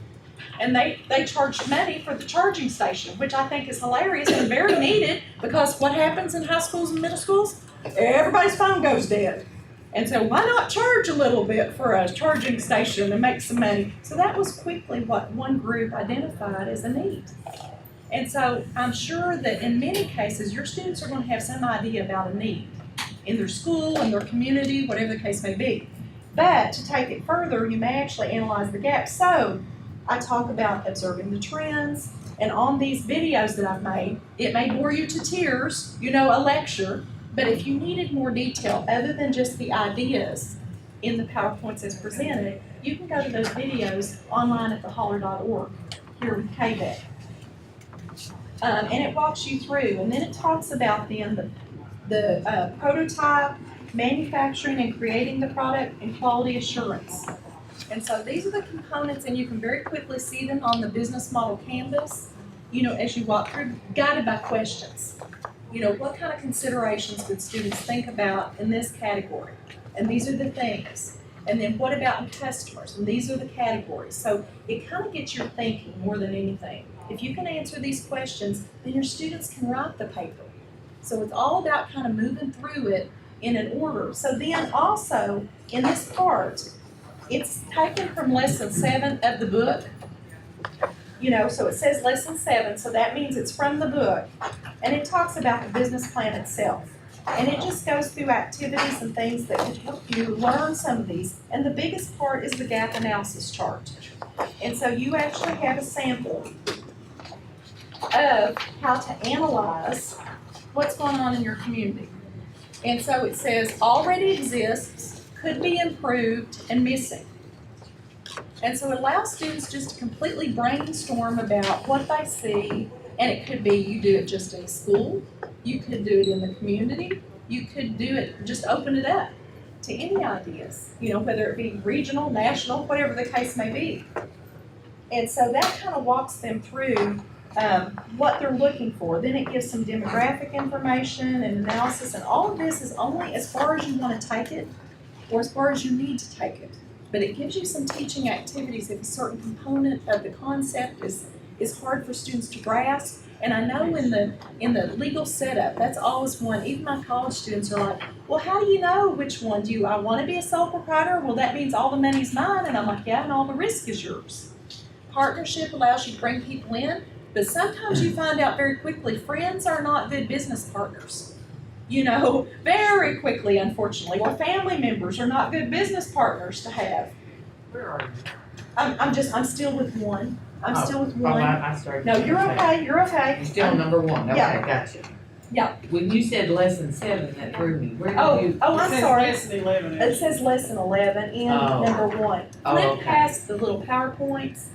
And they charged money for the charging station, which I think is hilarious and very needed because what happens in high schools and middle schools? Everybody's phone goes dead. And so why not charge a little bit for a charging station and make some money? So that was quickly what one group identified as a need. And so I'm sure that in many cases, your students are going to have some idea about a need in their school, in their community, whatever the case may be. But to take it further, you may actually analyze the gaps. So I talk about observing the trends, and on these videos that I've made, it may bore you to tears, a lecture, but if you needed more detail other than just the ideas in the PowerPoints as presented, you can go to those videos online at theholler.org here with KBEC. And it walks you through, and then it talks about then the prototype, manufacturing and creating the product, and quality assurance. And so these are the components, and you can very quickly see them on the business model canvas, as you walk through, guided by questions. What kind of considerations would students think about in this category? And these are the things. And then what about in customers? And these are the categories. So it kind of gets your thinking more than anything. If you can answer these questions, then your students can write the paper. So it's all about kind of moving through it in an order. So then also, in this part, it's taken from lesson 7 of the book. So it says lesson 7, so that means it's from the book. And it talks about the business plan itself. And it just goes through activities and things that could help you learn some of these. And the biggest part is the gap analysis chart. And so you actually have a sample of how to analyze what's going on in your community. And so it says already exists, could be improved, and missing. And so it allows students just to completely brainstorm about what they see, and it could be you do it just in school, you could do it in the community, you could do it, just open it up to any ideas, whether it be regional, national, whatever the case may be. And so that kind of walks them through what they're looking for. Then it gives some demographic information and analysis, and all of this is only as far as you want to take it or as far as you need to take it. But it gives you some teaching activities if a certain component of the concept is hard for students to grasp. And I know in the legal setup, that's always one. Even my college students are like, well, how do you know which one? Do I want to be a sole proprietor? Well, that means all the money's mine. And I'm like, yeah, and all the risk is yours. Partnership allows you to bring people in, but sometimes you find out very quickly friends are not good business partners. Very quickly, unfortunately, or family members are not good business partners to have. Where are you? I'm still with one. I'm still with one. I started. No, you're okay, you're okay. You're still number 1, okay, Yeah. gotcha. Yeah. When you said lesson 7, that threw me, where Oh, did you? I'm It says sorry. lesson 11. It says lesson 11 in Oh. number 1. Oh, Flip okay. past the little PowerPoints.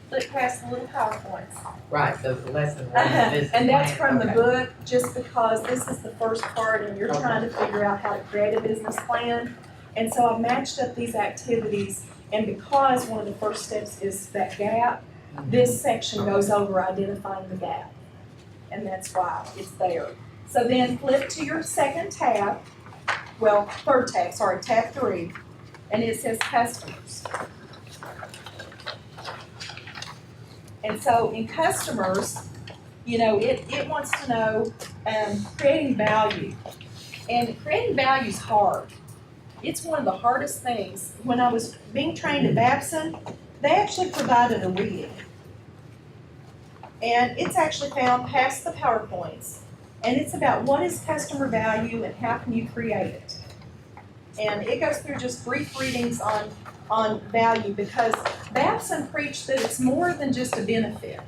Flip past the little PowerPoints. Right, so the lesson 1 is. And that's from the okay. book, just because this is the first part and you're trying to figure out how to create a business plan. And so I've matched up these activities, and because one of the first steps is that gap, this section goes over identifying the gap. And that's why it's there. So then flip to your second tab, third tab, sorry, tab 3, and it says customers. And so in customers, it wants to know creating value. And creating value is hard. It's one of the hardest things. When I was being trained at Babson, they actually provided a reading. And it's actually found past the PowerPoints. And it's about what is customer value and how can you create it. And it goes through just brief readings on value, because Babson preached that it's more than just a benefit.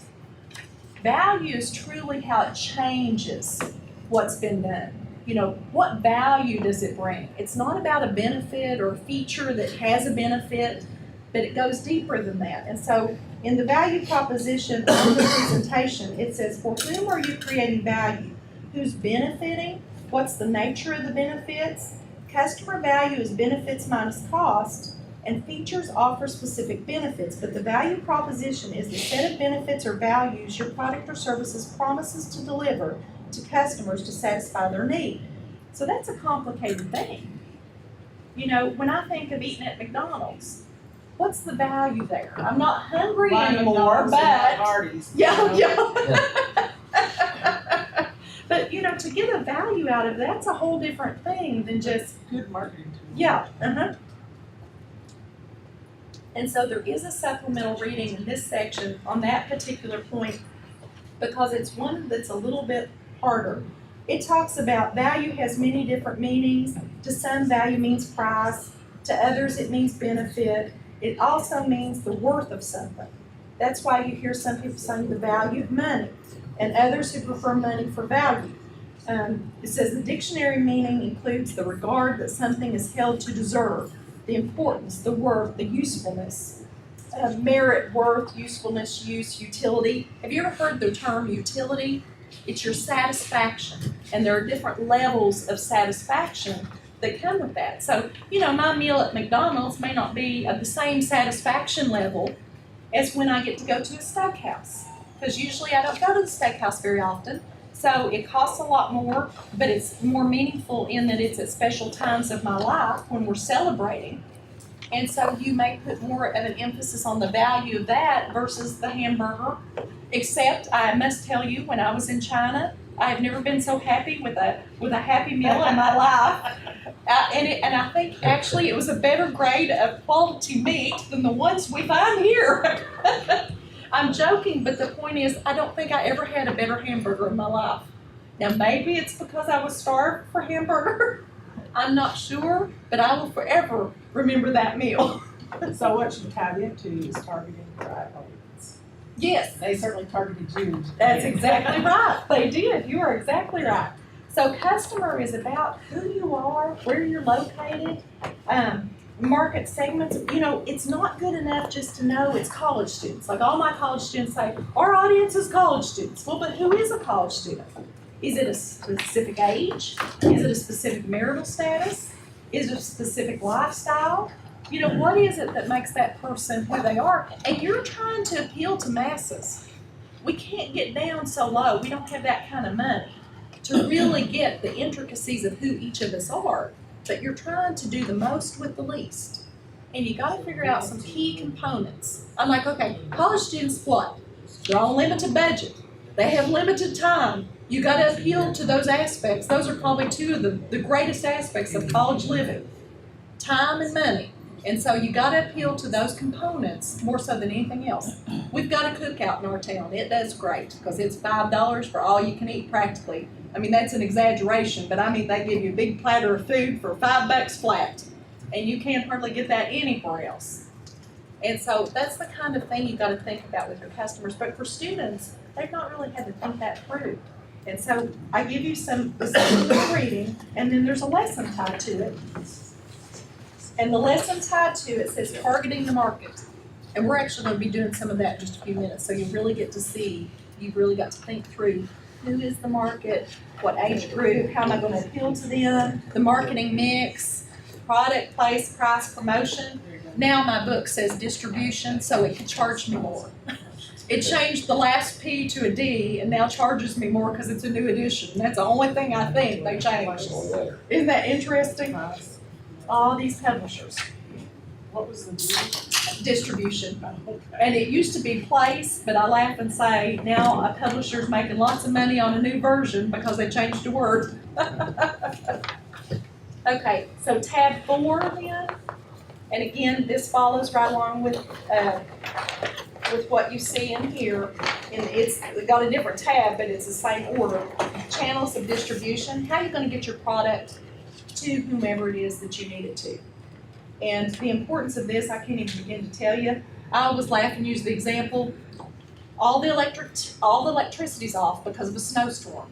Value is truly how it changes what's been done. You know, what value does it bring? It's not about a benefit or a feature that has a benefit, but it goes deeper than that. And so in the value proposition on the presentation, it says, for whom are you creating value? Who's benefiting? What's the nature of the benefits? Customer value is benefits minus cost, and features offer specific benefits, but the value proposition is the set of benefits or values your product or services promises to deliver to customers to satisfy their need. So that's a complicated thing. You know, when I think of eating at McDonald's, what's the value there? I'm not hungry anymore, but Parties. yeah. But you know, to get a value out of that's a whole different thing than just Good marketing tool. yeah. And so there is a supplemental reading in this section on that particular point because it's one that's a little bit harder. It talks about value has many different meanings. To some, value means price. To others, it means benefit. It also means the worth of something. That's why you hear some people saying the value of money, and others who prefer money for value. It says the dictionary meaning includes the regard that something is held to deserve, the importance, the worth, the usefulness, merit, worth, usefulness, use, utility. Have you ever heard the term utility? It's your satisfaction, and there are different levels of satisfaction that come with that. So, you know, my meal at McDonald's may not be of the same satisfaction level as when I get to go to a steakhouse, because usually I don't go to the steakhouse very often. So it costs a lot more, but it's more meaningful in that it's at special times of my life when we're celebrating. And so you may put more of an emphasis on the value of that versus the hamburger. Except I must tell you, when I was in China, I have never been so happy with a Happy Meal in my life. And I think actually it was a better grade of quality meat than the ones we find here. I'm joking, but the point is, I don't think I ever had a better hamburger in my life. Now, maybe it's because I was starved for hamburger. I'm not sure, but I will forever remember that meal. So what you tied into is targeting the right audience. Yes, They certainly targeted you. that's exactly right. They did. You are exactly right. So customer is about who you are, where you're located, market segments. You know, it's not good enough just to know it's college students. Like all my college students say, our audience is college students. Well, but who is a college student? Is it a specific age? Is it a specific marital status? Is it a specific lifestyle? You know, what is it that makes that person who they are? And you're trying to appeal to masses. We can't get down so low. We don't have that kind of money to really get the intricacies of who each of us are. But you're trying to do the most with the least. And you gotta figure out some key components. I'm like, okay, college students what? They're on a limited budget. They have limited time. You gotta appeal to those aspects. Those are probably two of the greatest aspects of college living. Time and money. And so you gotta appeal to those components more so than anything else. We've got a cookout in our town. It does great because it's $5 for all you can eat practically. I mean, that's an exaggeration, but I mean, they give you a big platter of food for $5 flat. And you can't hardly get that anywhere else. And so that's the kind of thing you gotta think about with your customers. But for students, they've not really had to think that through. And so I give you some reading, and then there's a lesson tied to it. And the lesson tied to it says targeting the market. And we're actually going to be doing some of that in just a few minutes. So you really get to see, you've really got to think through who is the market, what age group, how am I going to appeal to them, the marketing mix, product, place, price, promotion. Now my book says distribution, so it could charge me more. It changed the last P to a D and now charges me more because it's a new edition. That's the only thing I think they changed. Isn't that interesting? All these publishers. What was the deal? Distribution. Okay. And it used to be place, but I laugh and say now a publisher's making lots of money on a new version because they changed the word. Okay, so tab 4 then, and again, this follows right along with what you see in here. And it's got a different tab, but it's the same order. Channels of distribution. How are you going to get your product to whomever it is that you need it to? And the importance of this, I can't even begin to tell you. I always laugh and use the example, all the electricity's off because of a snowstorm.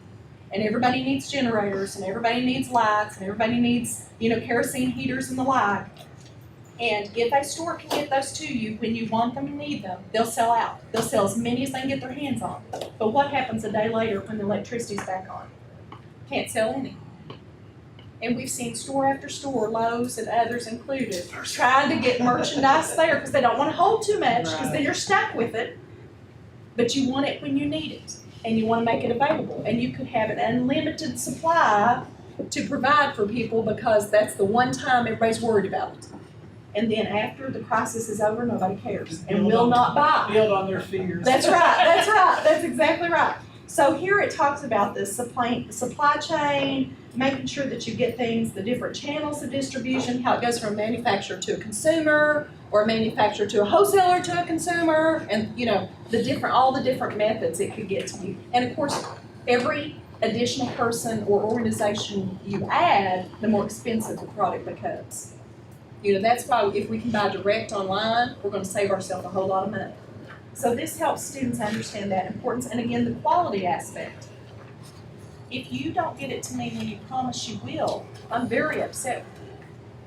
And everybody needs generators, and everybody needs lights, and everybody needs, kerosene heaters and the like. And if a store can get those to you when you want them and need them, they'll sell out. They'll sell as many as they can get their hands on. But what happens a day later when the electricity's back on? Can't sell any. And we've seen store after store, Lowe's and others included, trying to get merchandise there because they don't want to hold too much because then you're stuck with it. But you want it when you need it, and you want to make it available. And you could have an unlimited supply to provide for people because that's the one time everybody's worried about it. And then after the crisis is over, nobody cares and will not buy. Build on their fears. That's right, that's exactly right. So here it talks about the supply chain, making sure that you get things, the different channels of distribution, how it goes from a manufacturer to a consumer, or a manufacturer to a wholesaler to a consumer, and all the different methods it could get to you. And of course, every additional person or organization you add, the more expensive the product becomes. That's why if we can buy direct online, we're going to save ourselves a whole lot of money. So this helps students understand that importance, and again, the quality aspect. If you don't get it to me when you promise you will, I'm very upset with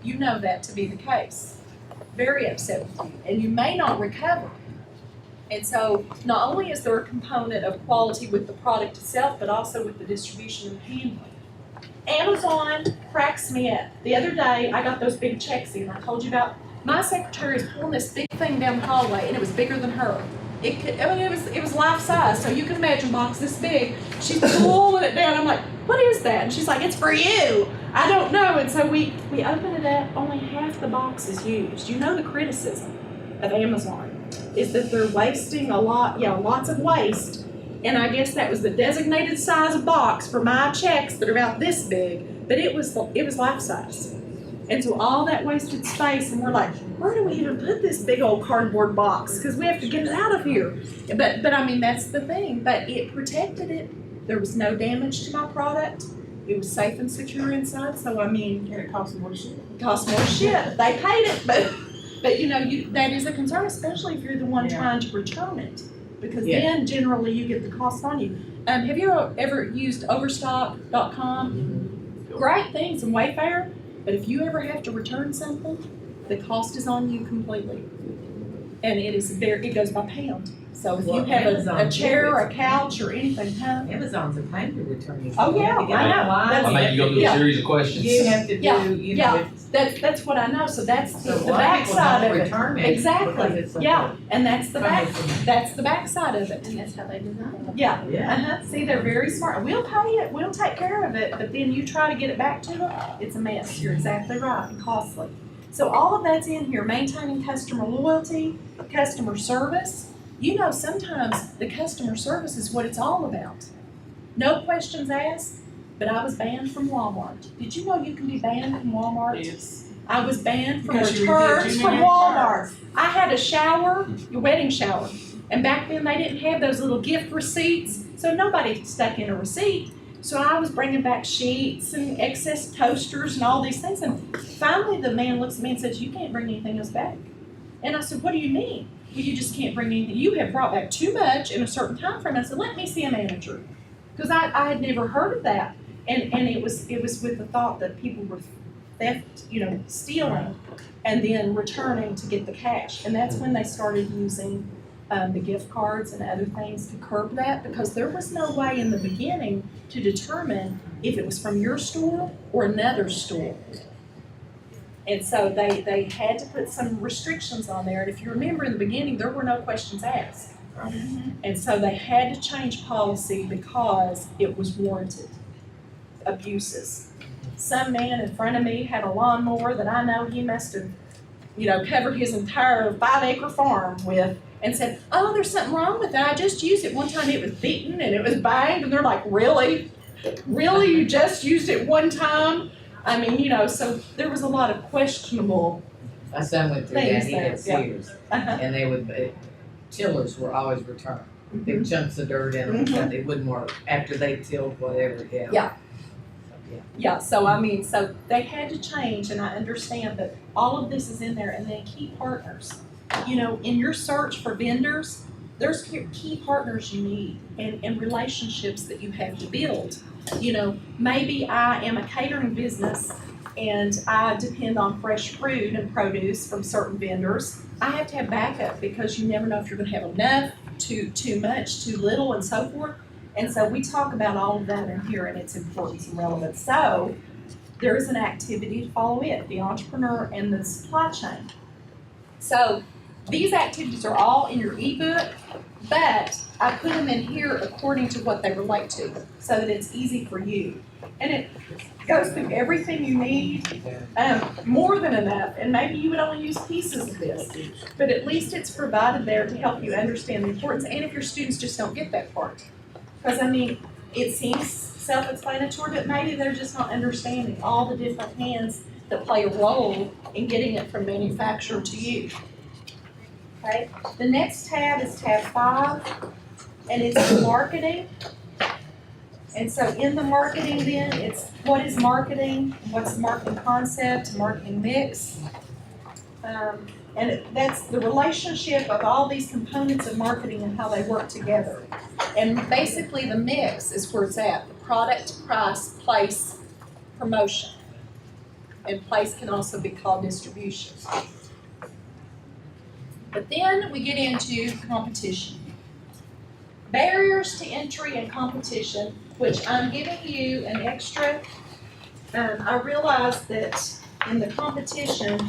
you. You know that to be the case. Very upset with you, and you may not recover. And so not only is there a component of quality with the product itself, but also with the distribution and handling. Amazon cracks me up. The other day, I got those big checks in. I told you about my secretary is pulling this big thing down the hallway, and it was bigger than her. It was life size, so you can imagine a box this big. She's pulling it down. I'm like, what is that? And she's like, it's for you. I don't know. And so we open it up. Only half the box is used. The criticism of Amazon is that they're wasting lots of waste. And I guess that was the designated size box for my checks that are about this big, but it was life size. And so all that wasted space, and we're like, where do we even put this big old cardboard box? Because we have to get it out of here. But I mean, that's the thing. But it protected it. There was no damage to my product. It was safe and secure inside. So I mean, And it costs more shit. it cost more shit. They paid it, but that is a concern, especially if you're the one trying to return it. Because then generally you get the cost on you. Have you ever used Overstock.com? Great things and Wayfair, but if you ever have to return something, the cost is on you completely. And it goes by pound. So if you have a chair or a couch or anything, Amazon's a pain to return. You Oh, yeah, have to get I know. online. I make you go through a Yeah. series of questions. You have to do, that's what I know. So that's So the a lot of people backside don't of it. return it Exactly. because it's a- Yeah, and that's the Cumbersome. backside of it. And that's how they design it. Yeah. Yeah. See, they're very smart. We'll pay it, we'll take care of it, but then you try to get it back to them, it's a mess. You're exactly right, and costly. So all of that's in here, maintaining customer loyalty, customer service. Sometimes the customer service is what it's all about. No questions asked, but I was banned from Walmart. Did you know you can be banned from Walmart? Yes. I was banned from Because you returns did too from many Walmart. returns. I had a wedding shower, and back then they didn't have those little gift receipts, so nobody stuck in a receipt. So I was bringing back sheets and excess toasters and all these things, and finally the man looks at me and says, "You can't bring anything else back." And I said, "What do you mean?" "Well, you just can't bring anything. You have brought back too much in a certain time frame." I said, "Let me see a manager," because I had never heard of that, and it was with the thought that people were stealing and then returning to get the cash. And that's when they started using the gift cards and other things to curb that, because there was no way in the beginning to determine if it was from your store or another store. And so they had to put some restrictions on there. And if you remember in the beginning, there were no questions asked. And so they had to change policy because it was warranted abuses. Some man in front of me had a lawnmower that I know he must have, covered his entire 5-acre farm with, and said, "Oh, there's something wrong with it. I just used it one time. It was beaten and it was banged." And they're like, "Really? Really? You just used it one time?" I mean, so there was a lot of questionable. My son went through that, Things he had there, yeah. Sears, and they would, tillers were always returned. Big chunks of dirt in them, Mhm. that they wouldn't work after they tilled whatever, Yeah. Yeah, so I mean, so they had to change, and I understand, but all of this is in there, and then key partners. You know, in your search for vendors, there's key partners you need and relationships that you have to build. You know, maybe I am a catering business and I depend on fresh fruit and produce from certain vendors. I have to have backup because you never know if you're gonna have enough, too much, too little, and so forth. And so we talk about all of that in here and its importance and relevance. So there is an activity to follow it, the entrepreneur and the supply chain. So these activities are all in your ebook, but I put them in here according to what they relate to, so that it's easy for you. And it goes through everything you need, more than enough, and maybe you would only use pieces of this, but at least it's provided there to help you understand the importance, and if your students just don't get that part. Because I mean, it seems self-explanatory, but maybe they're just not understanding all the different hands that play a role in getting it from manufacturer to you. Okay, the next tab is tab 5, and it's marketing. And so in the marketing then, it's what is marketing, what's the marketing concept, marketing mix. And that's the relationship of all these components of marketing and how they work together. And basically the mix is where it's at, the product, price, place, promotion. And place can also be called distribution. But then we get into competition. Barriers to entry and competition, which I'm giving you an extra. I realize that in the competition,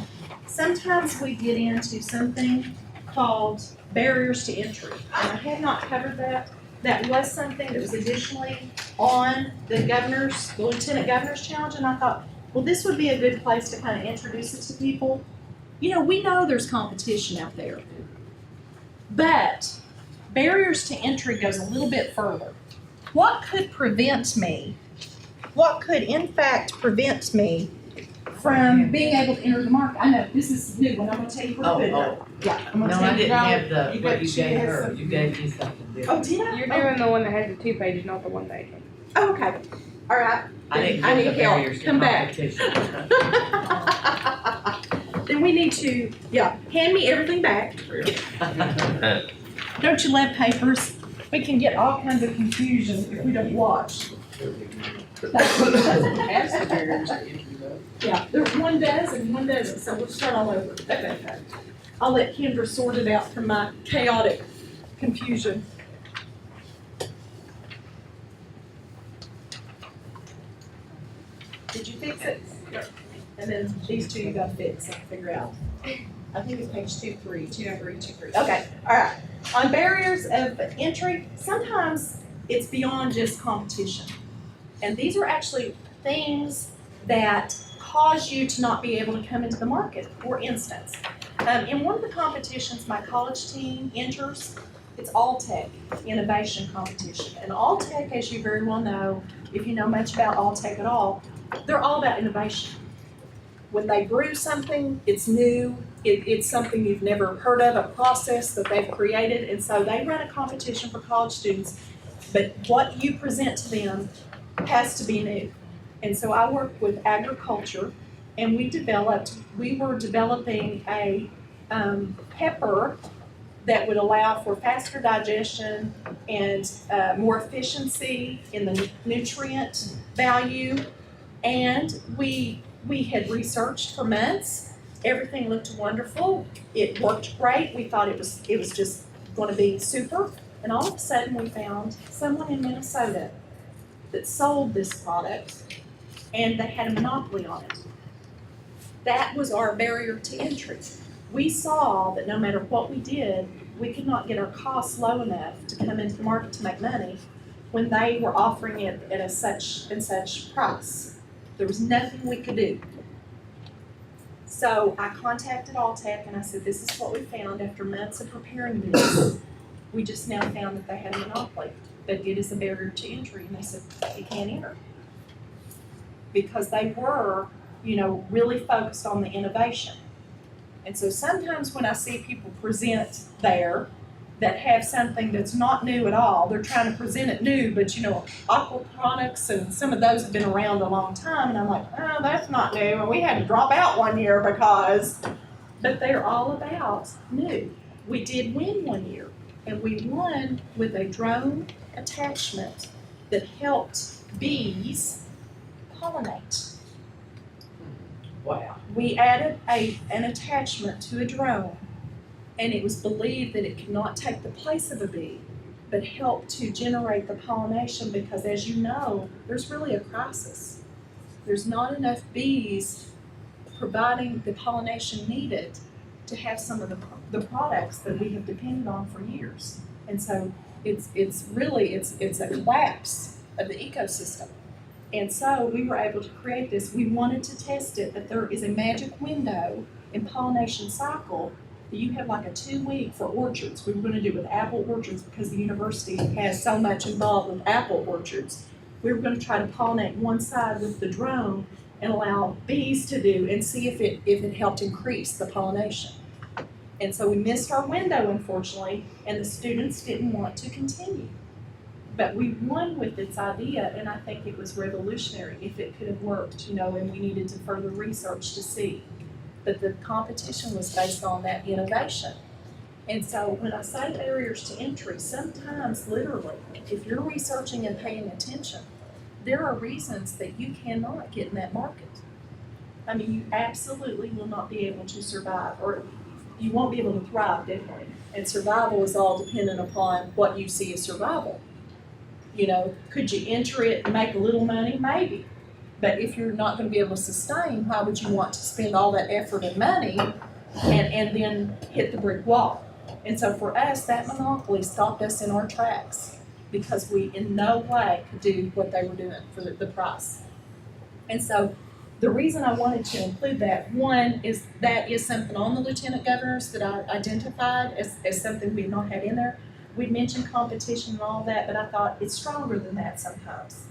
sometimes we get into something called barriers to entry. And I had not covered that. That was something that was additionally on the Lieutenant Governor's Challenge, and I thought, well, this would be a good place to kind of introduce it to people. You know, we know there's competition out there, but barriers to entry goes a little bit further. What could prevent me? What could, in fact, prevent me from being able to enter the market? I know this is new, and I'm going to tell you what good. Yeah, I'm going No, to I tell you. didn't have the, you what got- you she gave has her, something. you gave me something Oh, different. did I? You're doing the one that has the 2 pages, not the 1 page. Oh, okay. All right. I didn't I get need the help. barriers to Come back. competition. Then we need to, hand me everything back. Don't you love papers? We can get all kinds of confusion if we don't watch. Ask the barriers to entry though. Yeah, one does and one doesn't, so we'll start all over. Okay. I'll let Kendra sort it out from my chaotic confusion. Did you fix it? And then these two you gotta fix and figure out. I think it's page 2-3, 2-3. Okay, all right. On barriers of entry, sometimes it's beyond just competition. And these are actually things that cause you to not be able to come into the market. For instance, in one of the competitions my college team enters, it's All Tech Innovation Competition. And All Tech, as you very well know, if you know much about All Tech at all, they're all about innovation. When they brew something, it's new, it's something you've never heard of, a process that they've created, and so they run a competition for college students, but what you present to them has to be new. And so I worked with agriculture, and we were developing a pepper that would allow for faster digestion and more efficiency in the nutrient value. And we had researched for months. Everything looked wonderful. It worked great. We thought it was just going to be super. And all of a sudden, we found someone in Minnesota that sold this product, and they had a monopoly on it. That was our barrier to entry. We saw that no matter what we did, we could not get our costs low enough to come into the market to make money when they were offering it at a such and such price. There was nothing we could do. So I contacted Alltech and I said, this is what we found after months of preparing this. We just now found that they had a monopoly. That it is a barrier to entry, and they said, you can't enter. Because they were, really focused on the innovation. And so sometimes when I see people present there, that have something that's not new at all. They're trying to present it new, but aquaponics and some of those have been around a long time. And I'm like, oh, that's not new. And we had to drop out one year but they're all about new. We did win one year, and we won with a drone attachment that helped bees pollinate. Wow. We added an attachment to a drone, and it was believed that it could not take the place of a bee, but help to generate the pollination because, as you know, there's really a crisis. There's not enough bees providing the pollination needed to have some of the products that we have depended on for years. And so it's a collapse of the ecosystem. And so we were able to create this. We wanted to test it, that there is a magic window in pollination cycle that you have like a 2-week for orchards. We were going to do it with apple orchards because the university has so much involved with apple orchards. We were going to try to pollinate one side with the drone and allow bees to do and see if it helped increase the pollination. And so we missed our window, unfortunately, and the students didn't want to continue. But we won with this idea, and I think it was revolutionary if it could have worked, and we needed to further research to see. But the competition was based on that innovation. And so when I say barriers to entry, sometimes literally, if you're researching and paying attention, there are reasons that you cannot get in that market. I mean, you absolutely will not be able to survive, or you won't be able to thrive, definitely. And survival is all dependent upon what you see as survival. Could you enter it and make a little money? Maybe. But if you're not going to be able to sustain, why would you want to spend all that effort and money and then hit the brick wall? And so for us, that monopoly stopped us in our tracks because we in no way could do what they were doing for the price. And so the reason I wanted to include that, one, is that is something on the lieutenant governors that I identified as something we've not had in there. We mentioned competition and all that, but I thought it's stronger than that sometimes.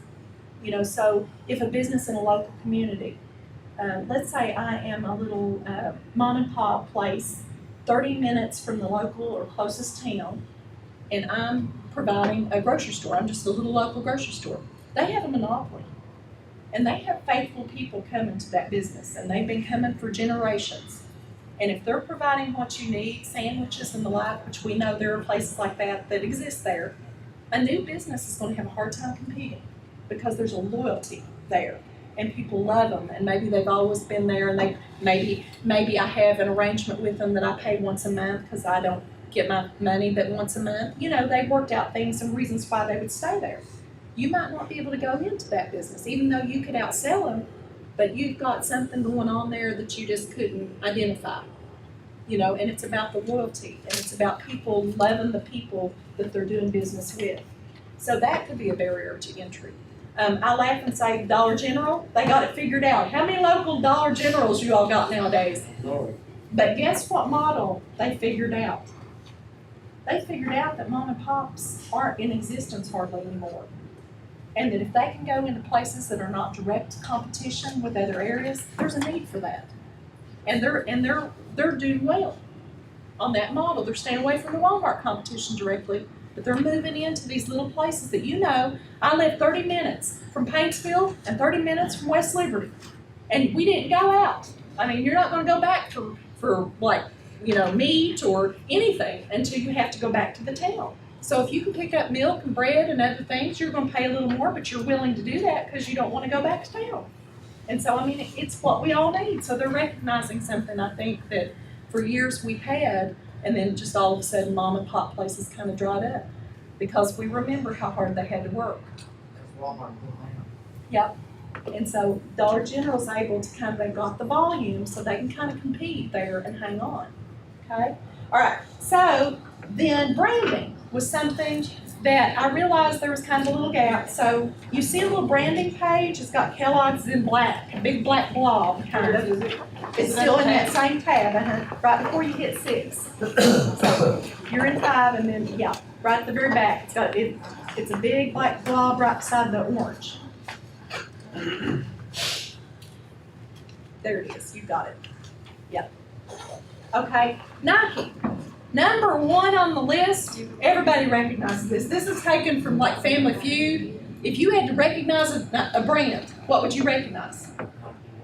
So if a business in a local community, let's say I am a little mom and pop place, 30 minutes from the local or closest town, and I'm providing a grocery store. I'm just a little local grocery store. They have a monopoly, and they have faithful people coming to that business, and they've been coming for generations. And if they're providing what you need, sandwiches and the like, which we know there are places like that exist there, a new business is going to have a hard time competing because there's a loyalty there, and people love them, and maybe they've always been there, and maybe I have an arrangement with them that I pay once a month because I don't get my money but once a month. They've worked out things and reasons why they would stay there. You might not be able to go into that business, even though you could outsell them, but you've got something going on there that you just couldn't identify. And it's about the loyalty, and it's about people loving the people that they're doing business with. So that could be a barrier to entry. I laugh and say Dollar General, they got it figured out. How many local Dollar Generals you all got nowadays? But guess what model they figured out? They figured out that mom and pops aren't in existence hardly anymore. And that if they can go into places that are not direct competition with other areas, there's a need for that. And they're doing well on that model. They're staying away from the Walmart competition directly, but they're moving into these little places that I live 30 minutes from Paintsville and 30 minutes from West Liberty. And we didn't go out. I mean, you're not going to go back for meat or anything until you have to go back to the town. So if you can pick up milk and bread and other things, you're going to pay a little more, but you're willing to do that because you don't want to go back to town. And so, it's what we all need. So they're recognizing something, I think, that for years we've had, and then just all of a sudden mom and pop places kind of dried up because we remember how hard they had to work. Because Walmart pulled down. Yep. And so Dollar General's able to they've got the volume so they can kind of compete there and hang on. Okay? All right. So then branding was something that I realized there was kind of a little gap. So you see a little branding page, it's got Kellogg's in black, a big black blob kind of. It's still in that same tab, right before you hit 6. So you're in 5 and then, right at the very back, it's a big black blob right beside the orange. There it is, you got it. Yep. Okay, Nike. Number one on the list, everybody recognizes this. This is taken from like Family Feud. If you had to recognize a brand, what would you recognize?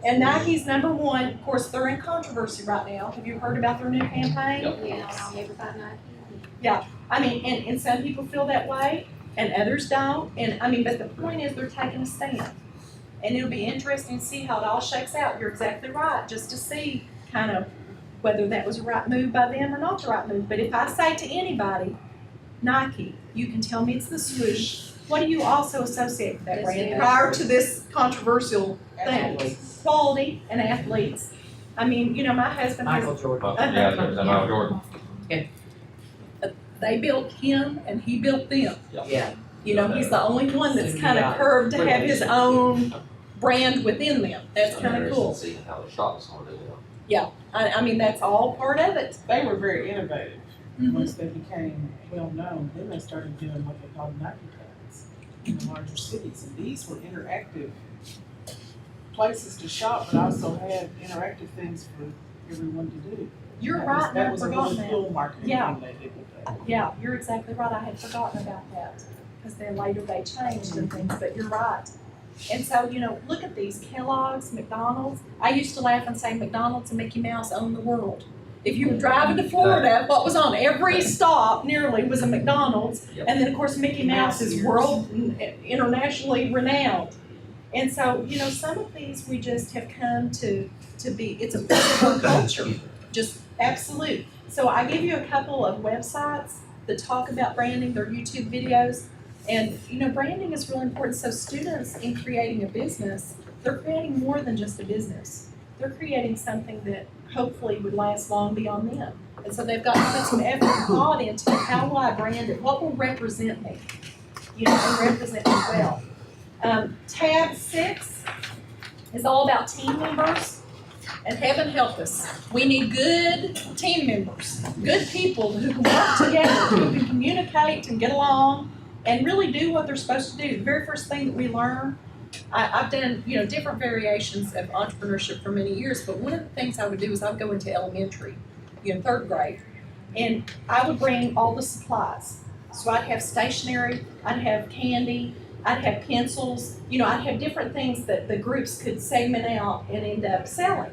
And Nike's number one. Of course, they're in controversy right now. Have you heard about their new campaign? Yes, I'll never buy Nike. I mean, and some people feel that way, and others don't. And I mean, but the point is, they're taking a stand, and it'll be interesting to see how it all shakes out. You're exactly right, just to see kind of whether that was the right move by them or not the right move. But if I say to anybody, Nike, you can tell me it's the swoosh. What do you also associate with that brand prior to this controversial thing? Athletes. Quality and athletes. I mean, you know, my husband has, Michael Jordan. Yeah, there's Michael Jordan. they built him and he built them. Yeah. You know, he's the only one that's kind of curved to have his own brand within them. That's kind of cool. See how the shop is gonna do I mean, that's all part of it. They were very innovative. Mhm. Once they became well-known, then they started doing what they called Nike Tags in the larger cities. And these were interactive places to shop, but also had interactive things for everyone to do. You're That right, was- and That I've was a forgotten really that. cool marketing Yeah. thing they did with that. Yeah, you're exactly right. I had forgotten about that. Because then later they changed and things, but you're right. And so, you know, look at these Kellogg's, McDonald's. I used to laugh and say McDonald's and Mickey Mouse own the world. If you were driving to Florida, what was on every stop nearly was a McDonald's. Yep. And then, of course, Mickey Mouse is world internationally renowned. And so, you know, some of these we just have come to be, it's a part of our culture, just absolute. So I give you a couple of websites that talk about branding, their YouTube videos. And, you know, branding is really important. So students in creating a business, they're creating more than just a business. They're creating something that hopefully would last long beyond them. And so they've got to put some effort and thought into how will I brand it? What will represent me? You know, and represent me well. Tab 6 is all about team members. And heaven help us, we need good team members, good people who can work together, who can communicate and get along and really do what they're supposed to do. The very first thing that we learn, I've done, you know, different variations of entrepreneurship for many years, but one of the things I would do is I would go into elementary, you know, 3rd grade, and I would bring all the supplies. So I'd have stationery, I'd have candy, I'd have pencils, you know, I'd have different things that the groups could segment out and end up selling.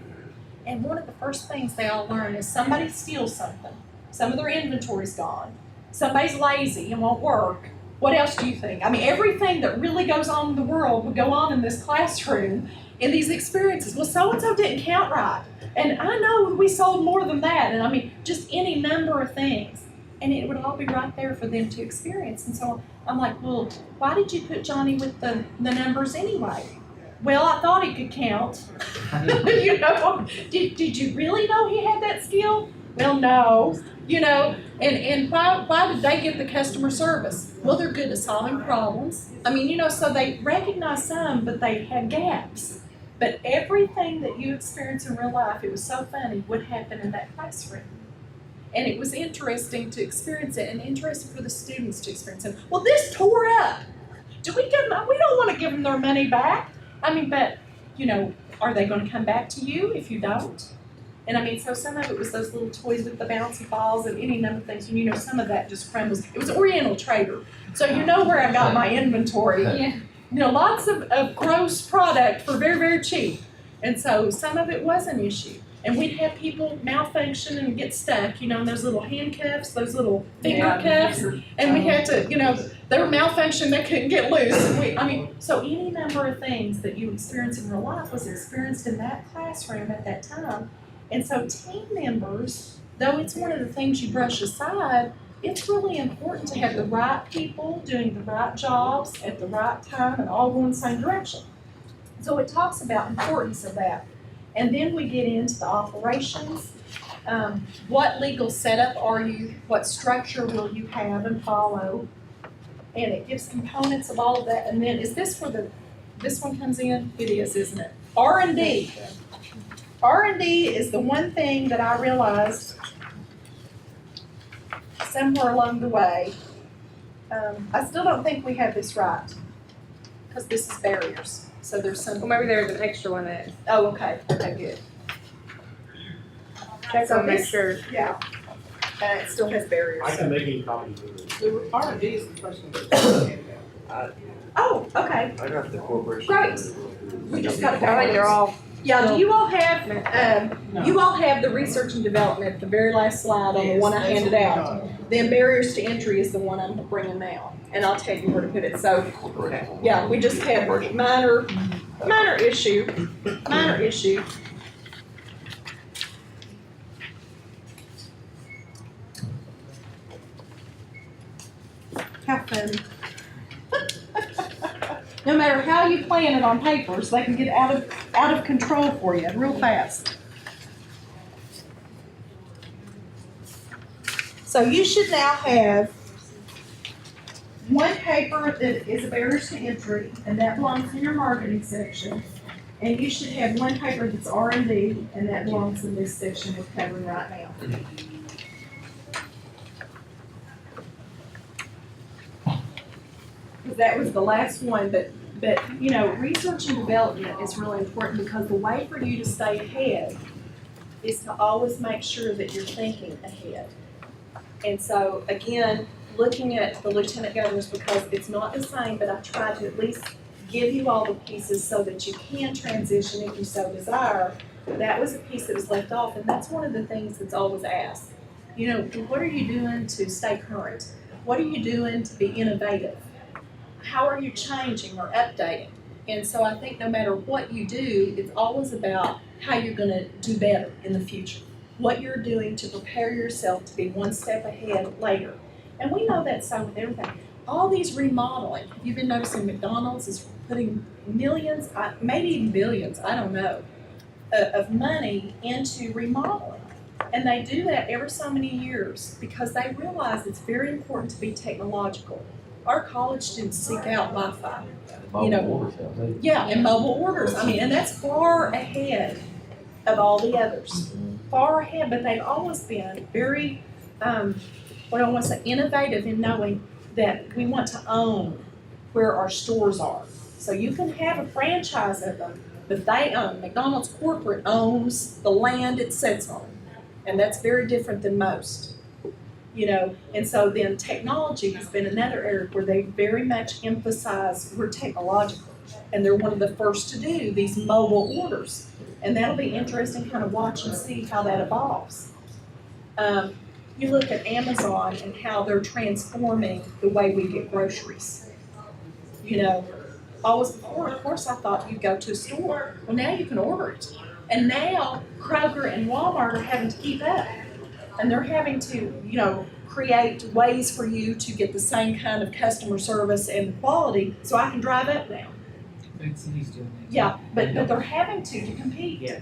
And one of the first things they all learn is somebody steals something. Some of their inventory's gone. Somebody's lazy and won't work. What else do you think? I mean, everything that really goes on in the world would go on in this classroom in these experiences. Well, so-and-so didn't count right. And I know we sold more than that. And I mean, just any number of things. And it would all be right there for them to experience. And so I'm like, well, why did you put Johnny with the numbers anyway? Well, I thought he could count. You know, did you really know he had that skill? Well, no. You know, and why did they get the customer service? Well, they're good at solving problems. I mean, you know, so they recognize some, but they had gaps. But everything that you experience in real life, it was so funny, would happen in that classroom. And it was interesting to experience it and interesting for the students to experience it. Well, this tore up. Do we give them, we don't want to give them their money back. I mean, but, you know, are they going to come back to you if you don't? And I mean, so some of it was those little toys with the bouncy balls and any number of things. And you know, some of that just crumbles. It was Oriental Trader. So you know where I got my inventory. Yeah. You know, lots of gross product for very, very cheap. And so some of it was an issue. And we'd have people malfunction and get stuck, you know, in those little handcuffs, those little finger cuffs. And we had to, you know, they were malfunctioning, they couldn't get loose. And I mean, so any number of things that you experience in real life was experienced in that classroom at that time. And so team members, though it's one of the things you brush aside, it's really important to have the right people doing the right jobs at the right time and all going the same direction. So it talks about importance of that. And then we get into the operations. What legal setup are you? What structure will you have and follow? And it gives components of all of that. And then is this where this one comes in? It is, isn't it? R&D. R&D is the one thing that I realized somewhere along the way. I still don't think we have this right because this is barriers. So there's some. Well, maybe there's an extra one that, Oh, okay. Okay, good. check So on, make this- sure. Yeah. and it still has barriers. I can make any copies of it. The R&D is the first one that's Oh, okay, I got the corporation. Great. we just got to. I think they're all, Yeah, do you all have, No. you all have the research and development, the very last slide on the one I handed out. Then barriers to entry is the one I'm bringing now, and I'll tell you where to put it. So, yeah, we just had minor issue. How funny. No matter how you plan it on papers, they can get out of control for you real fast. So you should now have one paper that is a barriers to entry, and that belongs in your marketing section. And you should have one paper that's R&D, and that belongs in this section we're covering right now. Because that was the last one, but you know, research and development is really important because the way for you to stay ahead is to always make sure that you're thinking ahead. And so, again, looking at the lieutenant governors, because it's not the same, but I've tried to at least give you all the pieces so that you can transition if you so desire. That was a piece that was left off, and that's one of the things that's always asked. You know, what are you doing to stay current? What are you doing to be innovative? How are you changing or updating? And so I think no matter what you do, it's always about how you're gonna do better in the future. What you're doing to prepare yourself to be one step ahead later. And we know that's so with everything. All these remodeling, you've been noticing McDonald's is putting millions, maybe even billions, I don't know, of money into remodeling. And they do that every so many years because they realize it's very important to be technological. Our college students seek out Wi-Fi. You know, yeah, and mobile orders. I mean, and that's far ahead of all the others. Far ahead, but they've always been very, what I want to say, innovative in knowing that we want to own where our stores are. So you can have a franchise of them, but they own. McDonald's corporate owns the land it sits on, and that's very different than most. You know, and so then technology has been another area where they very much emphasize we're technological, and they're one of the first to do these mobile orders, and that'll be interesting, kind of watch and see how that evolves. You look at Amazon and how they're transforming the way we get groceries. You know, always before, of course, I thought you'd go to a store. Well, now you can order it, and now Kroger and Walmart are having to keep up. And they're having to, you know, create ways for you to get the same kind of customer service and quality, so I can drive up now. Big cities doing that. Yeah, but they're having to compete. Yeah.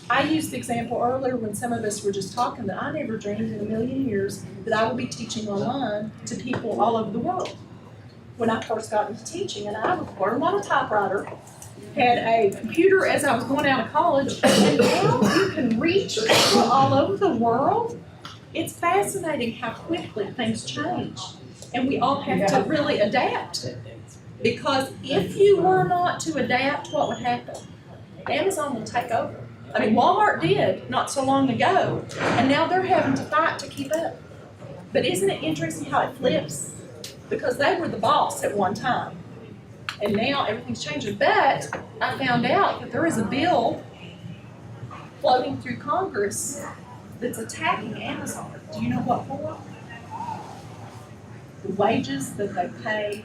I used the example earlier when some of us were just talking that I never dreamed in a million years that I would be teaching online to people all over the world. When I first got into teaching, and I learned on a typewriter, had a computer as I was going out of college, and now you can reach people all over the world. It's fascinating how quickly things change, and we all have to really adapt. Because if you were not to adapt, what would happen? Amazon will take over. I mean, Walmart did not so long ago, and now they're having to fight to keep up. But isn't it interesting how it flips? Because they were the boss at one time, and now everything's changing. But I found out that there is a bill floating through Congress that's attacking Amazon. Do you know what for? The wages that they pay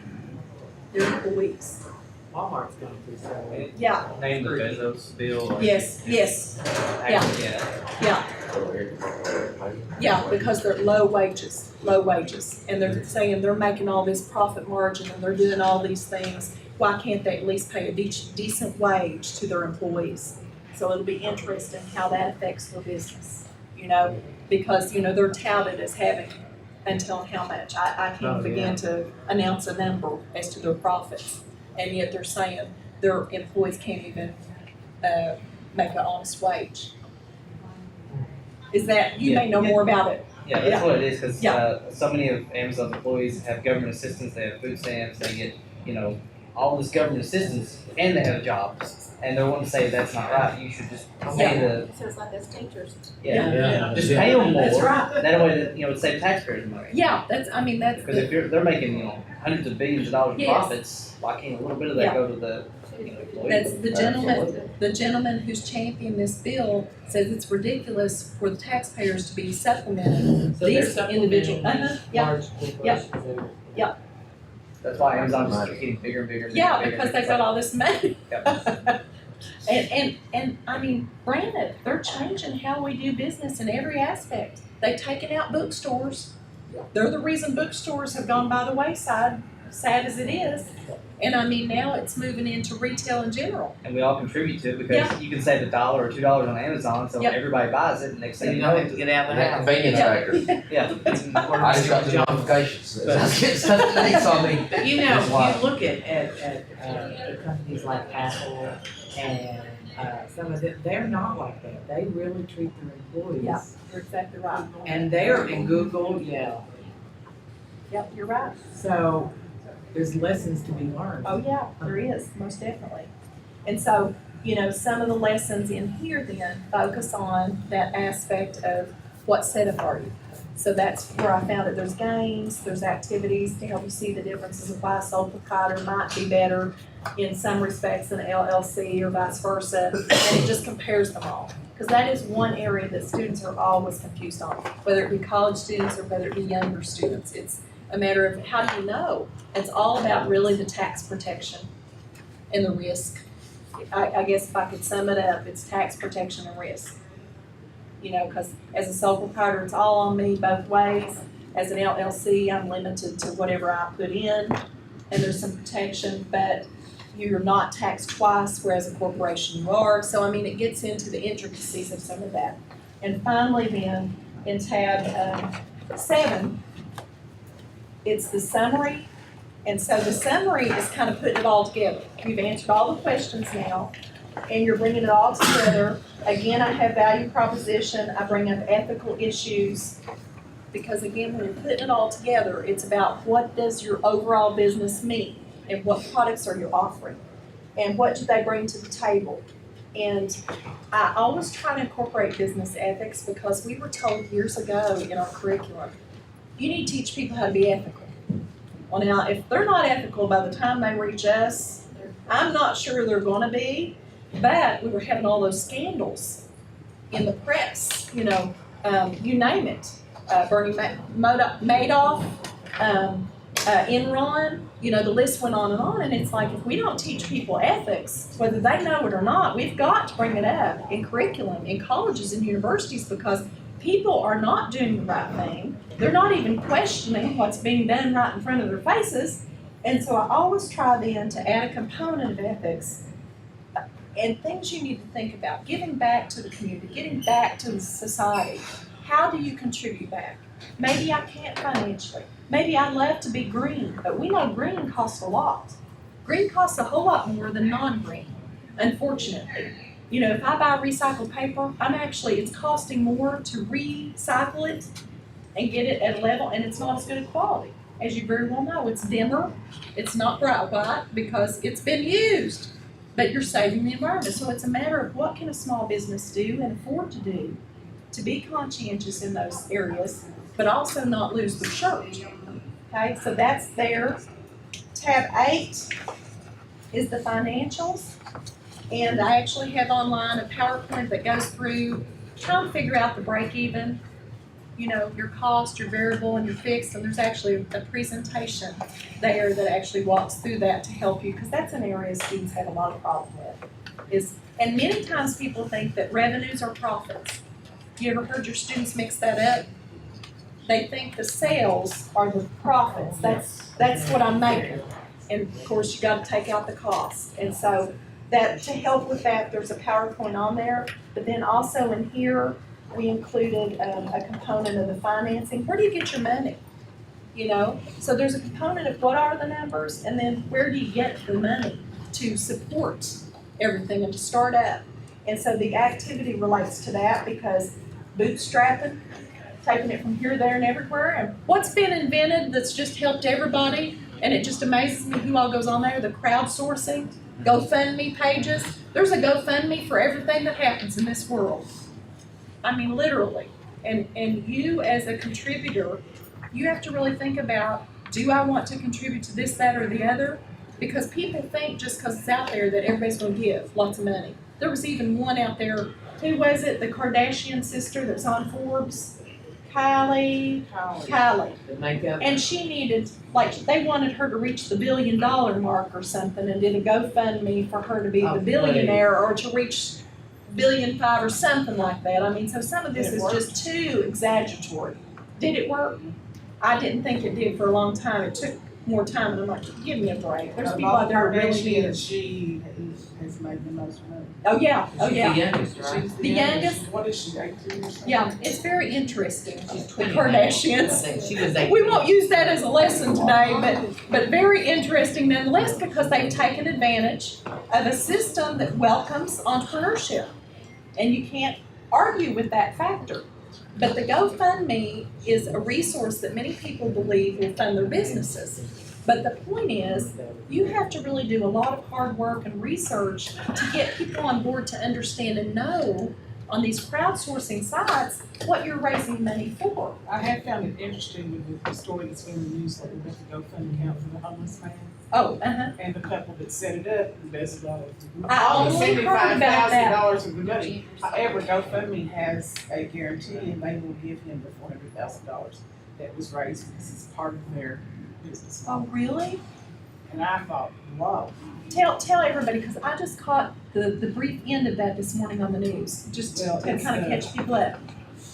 their employees. Walmart's going through so. Yeah, Name the Bezos bill. yes, yeah, because they're low wages, and they're saying they're making all this profit margin and they're doing all these things. Why can't they at least pay a decent wage to their employees? So it'll be interesting how that affects their business, you know, because, you know, they're touted as having until how much. I can't begin to announce a number as to their profits, and yet they're saying their employees can't even make an honest wage. Is that, you may know more about it. Yeah, that's what it is, because Yeah. so many of Amazon's employees have government assistance, they have food stamps, they get, you know, all this government assistance, and they have jobs and they're wanting to say that's not right, you should just pay the, So it's like us teachers. just pay them more. That's right. That way, that, it save taxpayers money. Yeah, that's Because if they're making, hundreds of billions of dollars in Yes. profits, why can't a little bit of that Yeah. go to the, employees? that's Absolutely. the gentleman who's championing this bill says it's ridiculous for the taxpayers to be supplementing So they're these individual. supplementing Yeah, large corporations that are- That's why Amazon just keeps getting bigger and bigger and bigger. yeah, and bigger. because they've got all this money. Yep. And I mean, granted, they're changing how we do business in every aspect. They've taken out bookstores. They're the reason bookstores have gone by the wayside, sad as it is. And I mean, now it's moving into retail in general. And we all contribute to it because Yeah. you can save $1 or $2 on Amazon, so Yep. everybody buys it, and next So thing you you don't know, have to get out of the That house. convenience Yeah. factor. yeah. I just got the notifications, I was getting stuff today, so I mean, You know, That's why. you look at the companies like Apple and, some of them, they're not like that. They really treat their employees. Yeah. You're exactly right. And they're in Google, yeah. Yep, you're right. So there's lessons to be learned. Oh, yeah, there is, most definitely. And so, some of the lessons in here then focus on that aspect of what setup are you. So that's where I found that there's games, there's activities to help you see the differences of why a sole proprietor might be better in some respects than an LLC or vice versa, and it just compares them all. Because that is one area that students are always confused on, whether it be college students or whether it be younger students. It's a matter of how do you know? It's all about really the tax protection and the risk. I guess if I could sum it up, it's tax protection and risk. Because as a sole proprietor, it's all on me both ways. As an LLC, I'm limited to whatever I put in, and there's some protection, but you're not taxed twice, whereas a corporation you are. So, I mean, it gets into the intricacies of some of that. And finally then, in tab 7, it's the summary. And so the summary is kind of putting it all together. You've answered all the questions now, and you're bringing it all together. Again, I have value proposition, I bring up ethical issues, because again, when you're putting it all together, it's about what does your overall business mean, and what products are you offering, and what do they bring to the table. And I always try to incorporate business ethics because we were told years ago in our curriculum, you need to teach people how to be ethical. Well, now, if they're not ethical by the time they reach us, I'm not sure they're gonna be, but we were having all those scandals in the press, you name it. Bernie Madoff, Enron, the list went on, and it's like, if we don't teach people ethics, whether they know it or not, we've got to bring it up in curriculum, in colleges and universities, because people are not doing the right thing. They're not even questioning what's being done right in front of their faces. And so I always try then to add a component of ethics and things you need to think about, giving back to the community, getting back to the society. How do you contribute back? Maybe I can't financially. Maybe I'd love to be green, but we know green costs a lot. Green costs a whole lot more than non-green, unfortunately. If I buy recycled paper, it's costing more to recycle it and get it at a level, and it's not as good a quality. As you very well know, it's dimmer, it's not bright white because it's been used, but you're saving the environment. So it's a matter of what can a small business do and afford to do to be conscientious in those areas, but also not lose their shirt. Okay, so that's there. Tab 8 is the financials. And I actually have online a PowerPoint that goes through trying to figure out the break even, your cost, your variable, and your fixed. And there's actually a presentation there that actually walks through that to help you, because that's an area students have a lot of problem with. And many times people think that revenues are profits. You ever heard your students mix that up? They think the sales are the profits. That's what I'm making. And of course, you got to take out the cost. And so that to help with that, there's a PowerPoint on there. But then also in here, we included a component of the financing. Where do you get your money? So there's a component of what are the numbers, and then where do you get the money to support everything and to start up. And so the activity relates to that, because bootstrapping, taking it from here, there, and everywhere, and what's been invented that's just helped everybody, and it just amazes me who all goes on there, the crowdsourcing, GoFundMe pages. There's a GoFundMe for everything that happens in this world. I mean, literally. And you as a contributor, you have to really think about, do I want to contribute to this, that, or the other? Because people think just because it's out there that everybody's gonna give lots of money. There was even one out there, who was it, the Kardashian sister that's on Forbes? Kylie. The makeup. And she needed, like, they wanted her to reach the $1 billion mark or something and did a GoFundMe for her to be the billionaire or to reach $1.5 billion or something like that. I mean, so some of this is just too exaggeratory. Did it work? I didn't think it did for a long time. It took more time, and I'm like, give me a break. There's people out there who really need it. She has made the most money. Oh, yeah, oh, She's yeah. the youngest, right? She's The youngest? What is she, 18 or something? Yeah, it's very interesting, She's the 20 now. I Kardashians. think she was 18. We won't use that as a lesson today, but very interesting nonetheless, because they've taken advantage of a system that welcomes entrepreneurship. And you can't argue with that factor. But the GoFundMe is a resource that many people believe will fund their businesses. But the point is, you have to really do a lot of hard work and research to get people on board to understand and know on these crowdsourcing sites what you're raising money for. I have found it interesting with the story that's been in the news lately with the GoFundMe account for the homeless man. Oh, And the couple that set it up embezzled I all the only heard $75,000 about that. of the money. However, GoFundMe has a guarantee and they will give him the $400,000 that was raised because it's part of their business. Oh, really? And I thought, wow. Tell everybody, because I just caught the brief end of that this morning on the news, just Well, to it's kind of catch people up.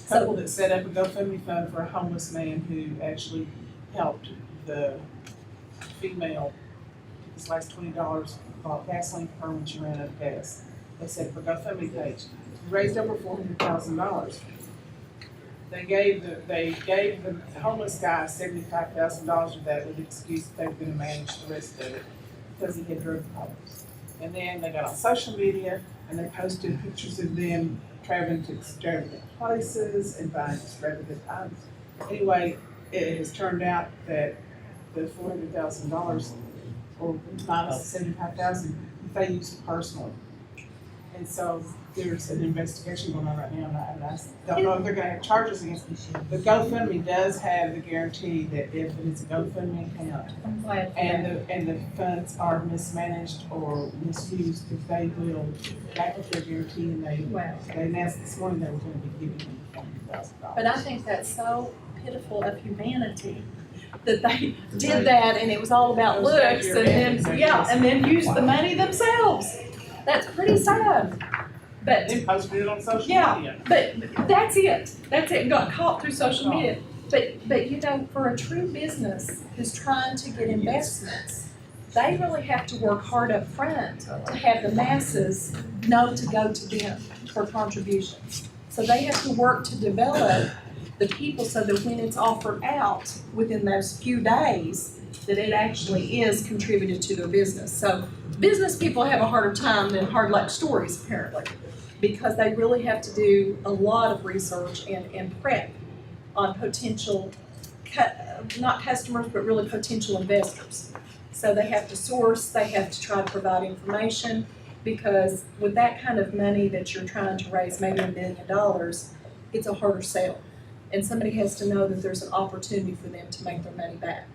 Couple that set up a GoFundMe fund for a homeless man who actually helped the female, his last $20, bought gasoline for her when she ran out of gas. They set up a GoFundMe page, raised over $400,000. They gave the homeless guy $75,000 of that with the excuse that they were gonna manage the rest of it because he had drug problems. And then they got on social media and they posted pictures of them traveling to extravagant places and buying extravagant items. Anyway, it has turned out that the $400,000 or minus $75,000 they used personally. And so there's an investigation going on right now, and I don't know if they're gonna have charges against them. The GoFundMe does have the guarantee that if it is a GoFundMe account I'm glad. and the funds are mismanaged or misused, that they will back up their guarantee and Wow. they announced this morning they were gonna be giving them $400,000. But I think that's so pitiful of humanity that they did that and it was all about Goes back to looks your and ethics, I then, yeah, guess. and then used the money themselves. That's pretty sad. But, They posted it on social Yeah. media. but that's it. That's it. Got caught through social media. But you know, for a true business who's trying to get investments, they really have to work hard up front to have the masses know to go to them for contributions. So they have to work to develop the people so that when it's offered out within those few days, that it actually is contributed to their business. So business people have a harder time than hard luck stories apparently, because they really have to do a lot of research and prep on potential, not customers, but really potential investors. So they have to source, they have to try to provide information, because with that kind of money that you're trying to raise, maybe $1 billion, it's a harder sell. And somebody has to know that there's an opportunity for them to make their money back.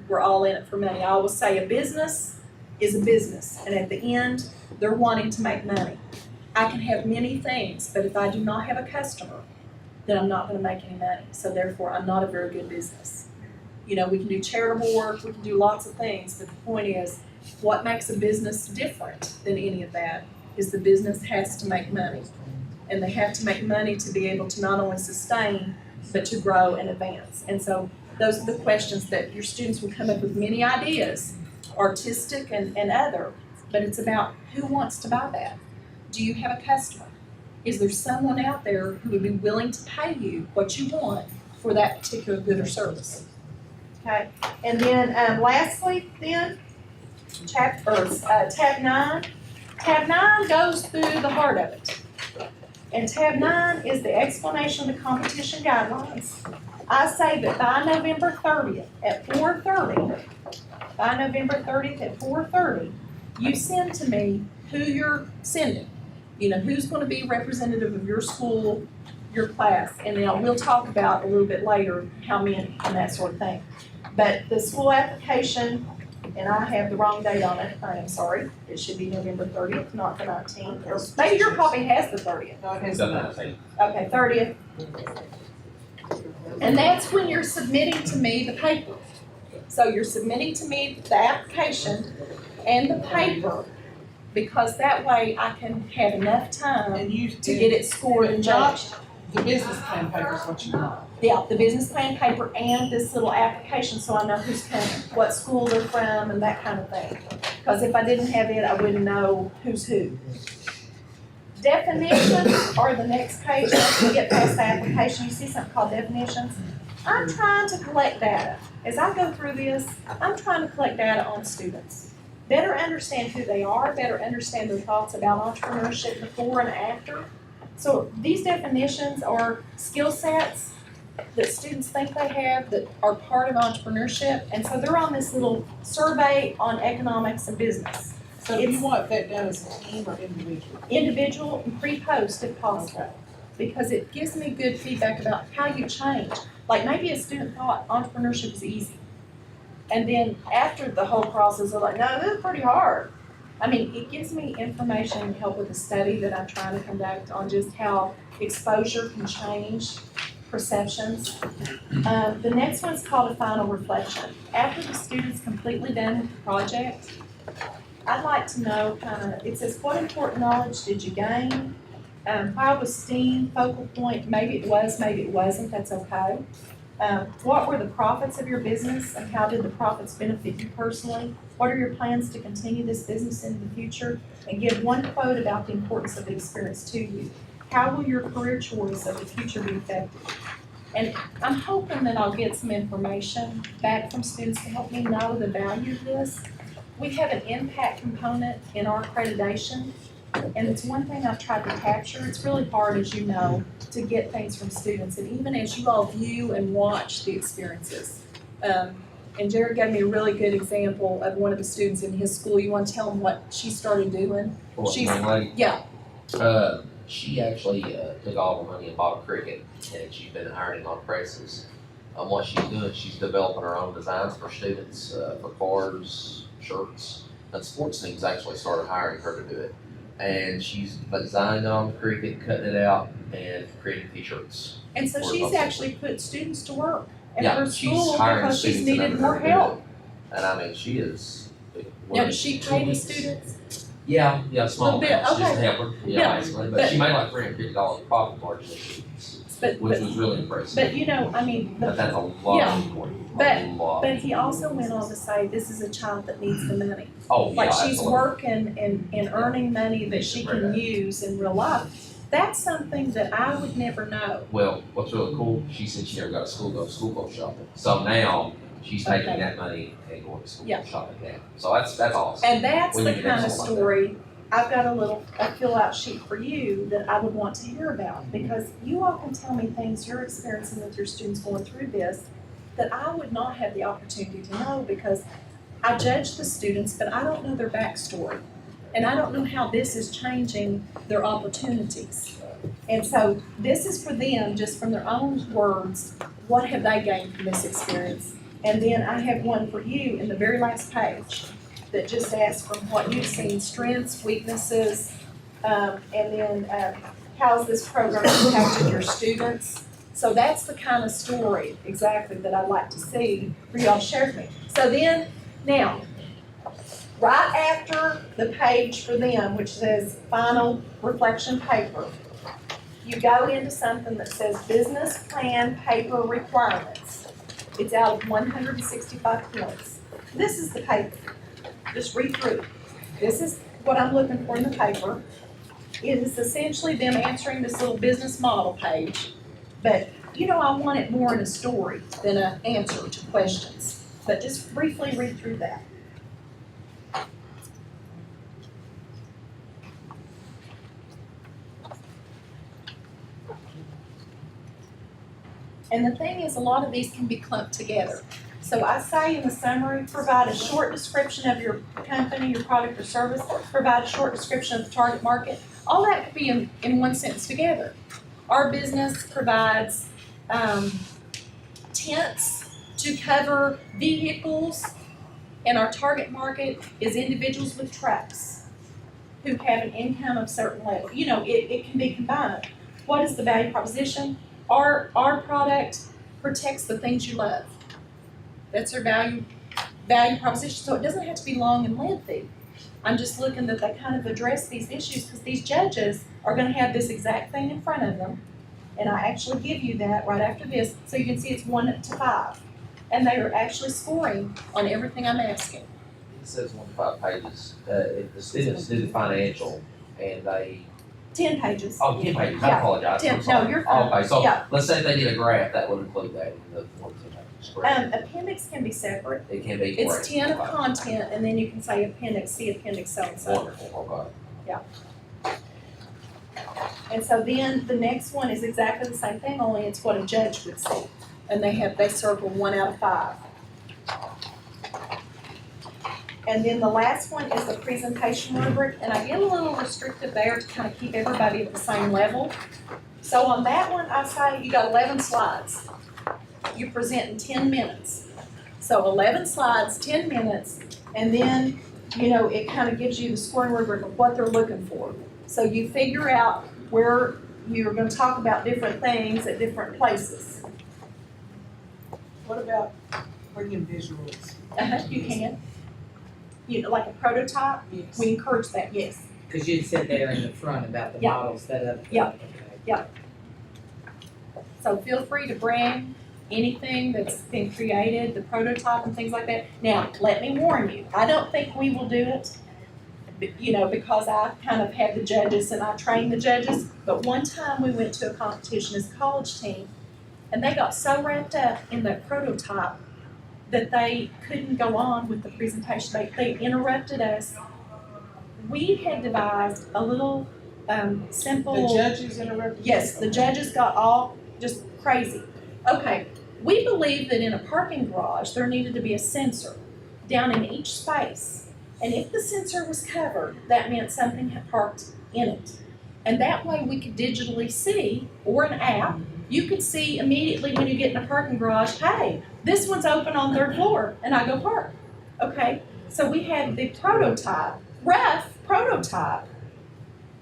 We're all in it for money. I always say a business is a business, and at the end, they're wanting to make money. I can have many things, but if I do not have a customer, then I'm not gonna make any money. So therefore, I'm not a very good business. You know, we can do charitable work, we can do lots of things, but the point is, what makes a business different than any of that is the business has to make money. And they have to make money to be able to not only sustain, but to grow and advance. And so those are the questions that your students will come up with many ideas, artistic and other, but it's about who wants to buy that. Do you have a customer? Is there someone out there who would be willing to pay you what you want for that particular good or service? Okay, and then lastly then, tab 9. Tab 9 goes through the heart of it. And tab 9 is the explanation of the competition guidelines. I say that by November 30th at 4:30, you send to me who you're sending. You know, who's gonna be representative of your school, your class, and then we'll talk about a little bit later how many and that sort of thing. But the school application, and I have the wrong date on it, I am sorry, it should be November 30th, not the 19th, or maybe your copy has the 30th. No, it has Doesn't not. say. Okay, 30th. And that's when you're submitting to me the paper. So you're submitting to me the application and the paper, because that way I can have enough time And you, to get it scored and judged. the business plan paper is what you want. Yeah, the business plan paper and this little application, so I know who's coming, what school they're from and that kind of thing. Because if I didn't have it, I wouldn't know who's who. Definitions are the next page. Once we get past the application, you see something called definitions. I'm trying to collect data. As I go through this, I'm trying to collect data on students. Better understand who they are, better understand their thoughts about entrepreneurship before and after. So these definitions are skill sets that students think they have that are part of entrepreneurship. And so they're on this little survey on economics and business. So you want that done as a team or individual? Individual and pre-post if possible, because it gives me good feedback about how you change. Like maybe a student thought entrepreneurship is easy. And then after the whole process, they're like, no, this is pretty hard. I mean, it gives me information and help with the study that I'm trying to conduct on just how exposure can change perceptions. The next one's called a final reflection. After the student's completely done with the project, I'd like to know it says, what important knowledge did you gain? Why was STEAM focal point? Maybe it was, maybe it wasn't, that's okay. What were the profits of your business and how did the profits benefit you personally? What are your plans to continue this business in the future? And give one quote about the importance of the experience to you. How will your career choice of the future be affected? And I'm hoping that I'll get some information back from students to help me know the value of this. We have an impact component in our accreditation, and it's one thing I've tried to capture. It's really hard, as you know, to get things from students, and even as you all view and watch the experiences. And Jared gave me a really good example of one of the students in his school. You want to tell him what she started doing? What, She's- young lady? Yeah, She actually took all her money and bought a cricket, and she's been ironing on presses. What she's doing, she's developing her own designs for students, for cars, shirts. And sports teams actually started hiring her to do it. And she's designing on the cricket, cutting it out, and creating t-shirts. and so Or she's something. actually put students to work at Yeah, her she's school hiring because she's students and needed more everything to do help. it. And I mean, she is. Now, does she pay the weeks. students? Yeah, small Little bit, amounts, just to okay. help her, Yeah, basically, but- but she made like $350 profit margin this week, But, which but, was really impressive. but you know, I mean, But that's a lot Yeah, of money, but- a lot. But he also went on to say, this is a child that needs the money. Oh, yeah, Like she's absolutely. working and earning money that she can use in real life. That's something that I would never know. Well, what's really cool, she said she never got to go shopping. So now, she's taking Okay. that money and going to school Yeah. shopping now. So that's awesome. And that's We the need to kind do of something like story, I've got a fill out sheet for you that I would want to hear about. Because you all can tell me things you're experiencing with your students going through this that I would not have the opportunity to know because I judge the students, but I don't know their backstory. And I don't know how this is changing their opportunities. And so this is for them, just from their own words, what have they gained from this experience? And then I have one for you in the very last page that just asks from what you've seen, strengths, weaknesses, and then how's this program impacted your students? So that's the kind of story exactly that I'd like to see for y'all to share with me. So then, now, right after the page for them, which says final reflection paper, you go into something that says business plan paper requirements. It's out of 165 points. This is the paper. Just read through. This is what I'm looking for in the paper. It is essentially them answering this little business model page. But, you know, I want it more in a story than an answer to questions. But just briefly read through that. And the thing is, a lot of these can be clumped together. So So I say in the summary, provide a short description of your company, your product or service, provide a short description of the target market. All that could be in one sentence together. Our business provides tents to cover vehicles, and our target market is individuals with trucks who have an income of certain level. You know, it can be combined. What is the value proposition? Our product protects the things you love. That's our value proposition. So it doesn't have to be long and lengthy. I'm just looking that they kind of address these issues because these judges are going to have this exact thing in front of them. And I actually give you that right after this so you can see it's 1 to 5. And they are actually scoring on everything I'm asking. It says 1 to 5 pages. If the students do the financial and they, 10 pages. 10 pages, I Yeah, apologize. 10, I'm sorry. no, you're fine. Okay, so Yeah. let's say they did a graph, that would include that in the 1 to 10 pages, correct? Appendix can be separate. It can be. It's correct. 10 of content, and then you can say appendix C, appendix so and so. Wonderful, okay. And so then the next one is exactly the same thing, only it's what a judge would see. And they circle 1 out of 5. And then the last one is the presentation rubric, and I get a little restrictive there to kind of keep everybody at the same level. So on that one, I say you got 11 slides. You present in 10 minutes. So 11 slides, 10 minutes, and then, you know, it kind of gives you the scoring rubric of what they're looking for. So you figure out where you're going to talk about different things at different places. What about bringing visuals? You can. You know, like a prototype, Yes. we encourage that, yes. Cause you said there in the front about the Yeah. model set up. Yeah. So feel free to bring anything that's been created, the prototype and things like that. Now, let me warn you, I don't think we will do it, you know, because I kind of have the judges and I train the judges. But one time we went to a competition as a college team, and they got so wrapped up in the prototype that they couldn't go on with the presentation. They interrupted us. We had devised a little simple. The judges interrupted? Yes, the judges got all just crazy. Okay, we believe that in a parking garage, there needed to be a sensor down in each space. And if the sensor was covered, that meant something had parked in it. And that way we could digitally see, or an app, you could see immediately when you get in a parking garage, hey, this one's open on 3rd floor, and I go park. Okay, so we had the prototype, rough prototype.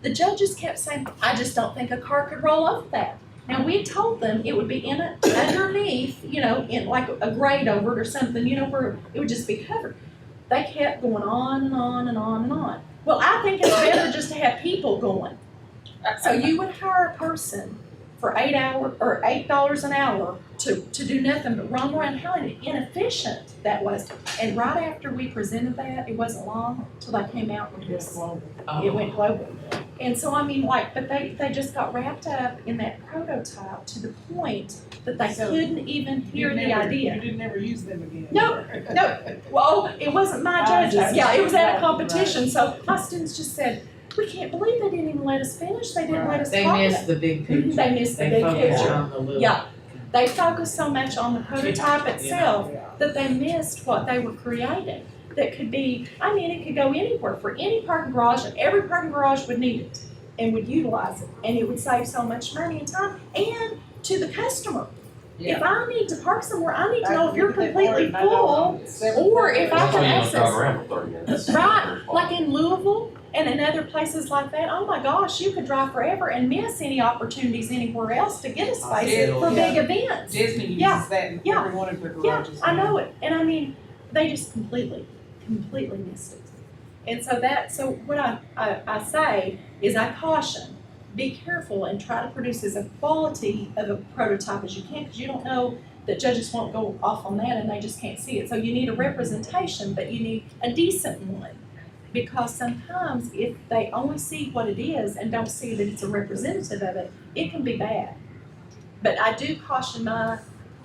The judges kept saying, I just don't think a car could roll over that. Now, we had told them it would be in underneath, you know, in like a grate over it or something, you know, where it would just be covered. They kept going on and on and on and on. Well, I think it's better just to have people going. So you would hire a person for $8 an hour to do nothing but roam around. How inefficient that was. And right after we presented that, it wasn't long till they came out with this. It went global. And so, I mean, like, but they just got wrapped up in that prototype to the point that they couldn't even hear the idea. You didn't ever use them again? No. Well, it wasn't my judges. Yeah, it was at a competition. So my students just said, we can't believe they didn't even let us finish. They didn't let us They talk missed about the big picture. They missed the big focused picture. on the little. Yeah. They focused so much on the prototype itself Yeah. that they missed what they were creating. That could be, I mean, it could go anywhere for any parking garage, and every parking garage would need it and would utilize it. And it would save so much money and time, and to the customer. Yeah. If I need to park somewhere, I need to know if you're completely full, or if I That's can why you don't access drive it. around for 30 minutes. Right, like in Louisville and in other places like that, oh my gosh, you could drive forever and miss any opportunities anywhere else to get a space for big events. Disney uses Yeah. that in Yeah. every one of their Yeah, garages. I know it, and I mean, they just completely missed it. And so what I say is I caution, be careful and try to produce as a quality of a prototype as you can, because you don't know that judges won't go off on that and they just can't see it. So you need a representation, but you need a decent one. Because sometimes if they only see what it is and don't see that it's a representative of it, it can be bad. But I do caution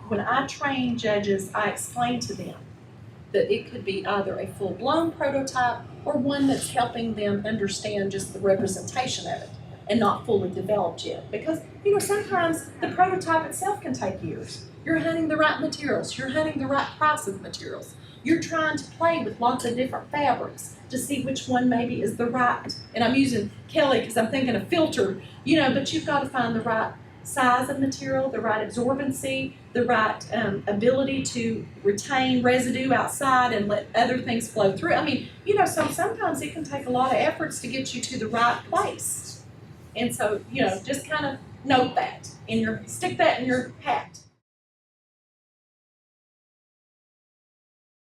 when I train judges, I explain to them that it could be either a full-blown prototype or one that's helping them understand just the representation of it and not fully developed yet. Because, you know, sometimes the prototype itself can take years. You're hunting the right materials. You're hunting the right price of materials. You're trying to play with lots of different fabrics to see which one maybe is the right, and I'm using Kelly because I'm thinking of filter, but you've got to find the right size of material, the right absorbency, the right ability to retain residue outside and let other things flow through. I mean, so sometimes it can take a lot of efforts to get you to the right place. And so, just kind of note that stick that in your hat.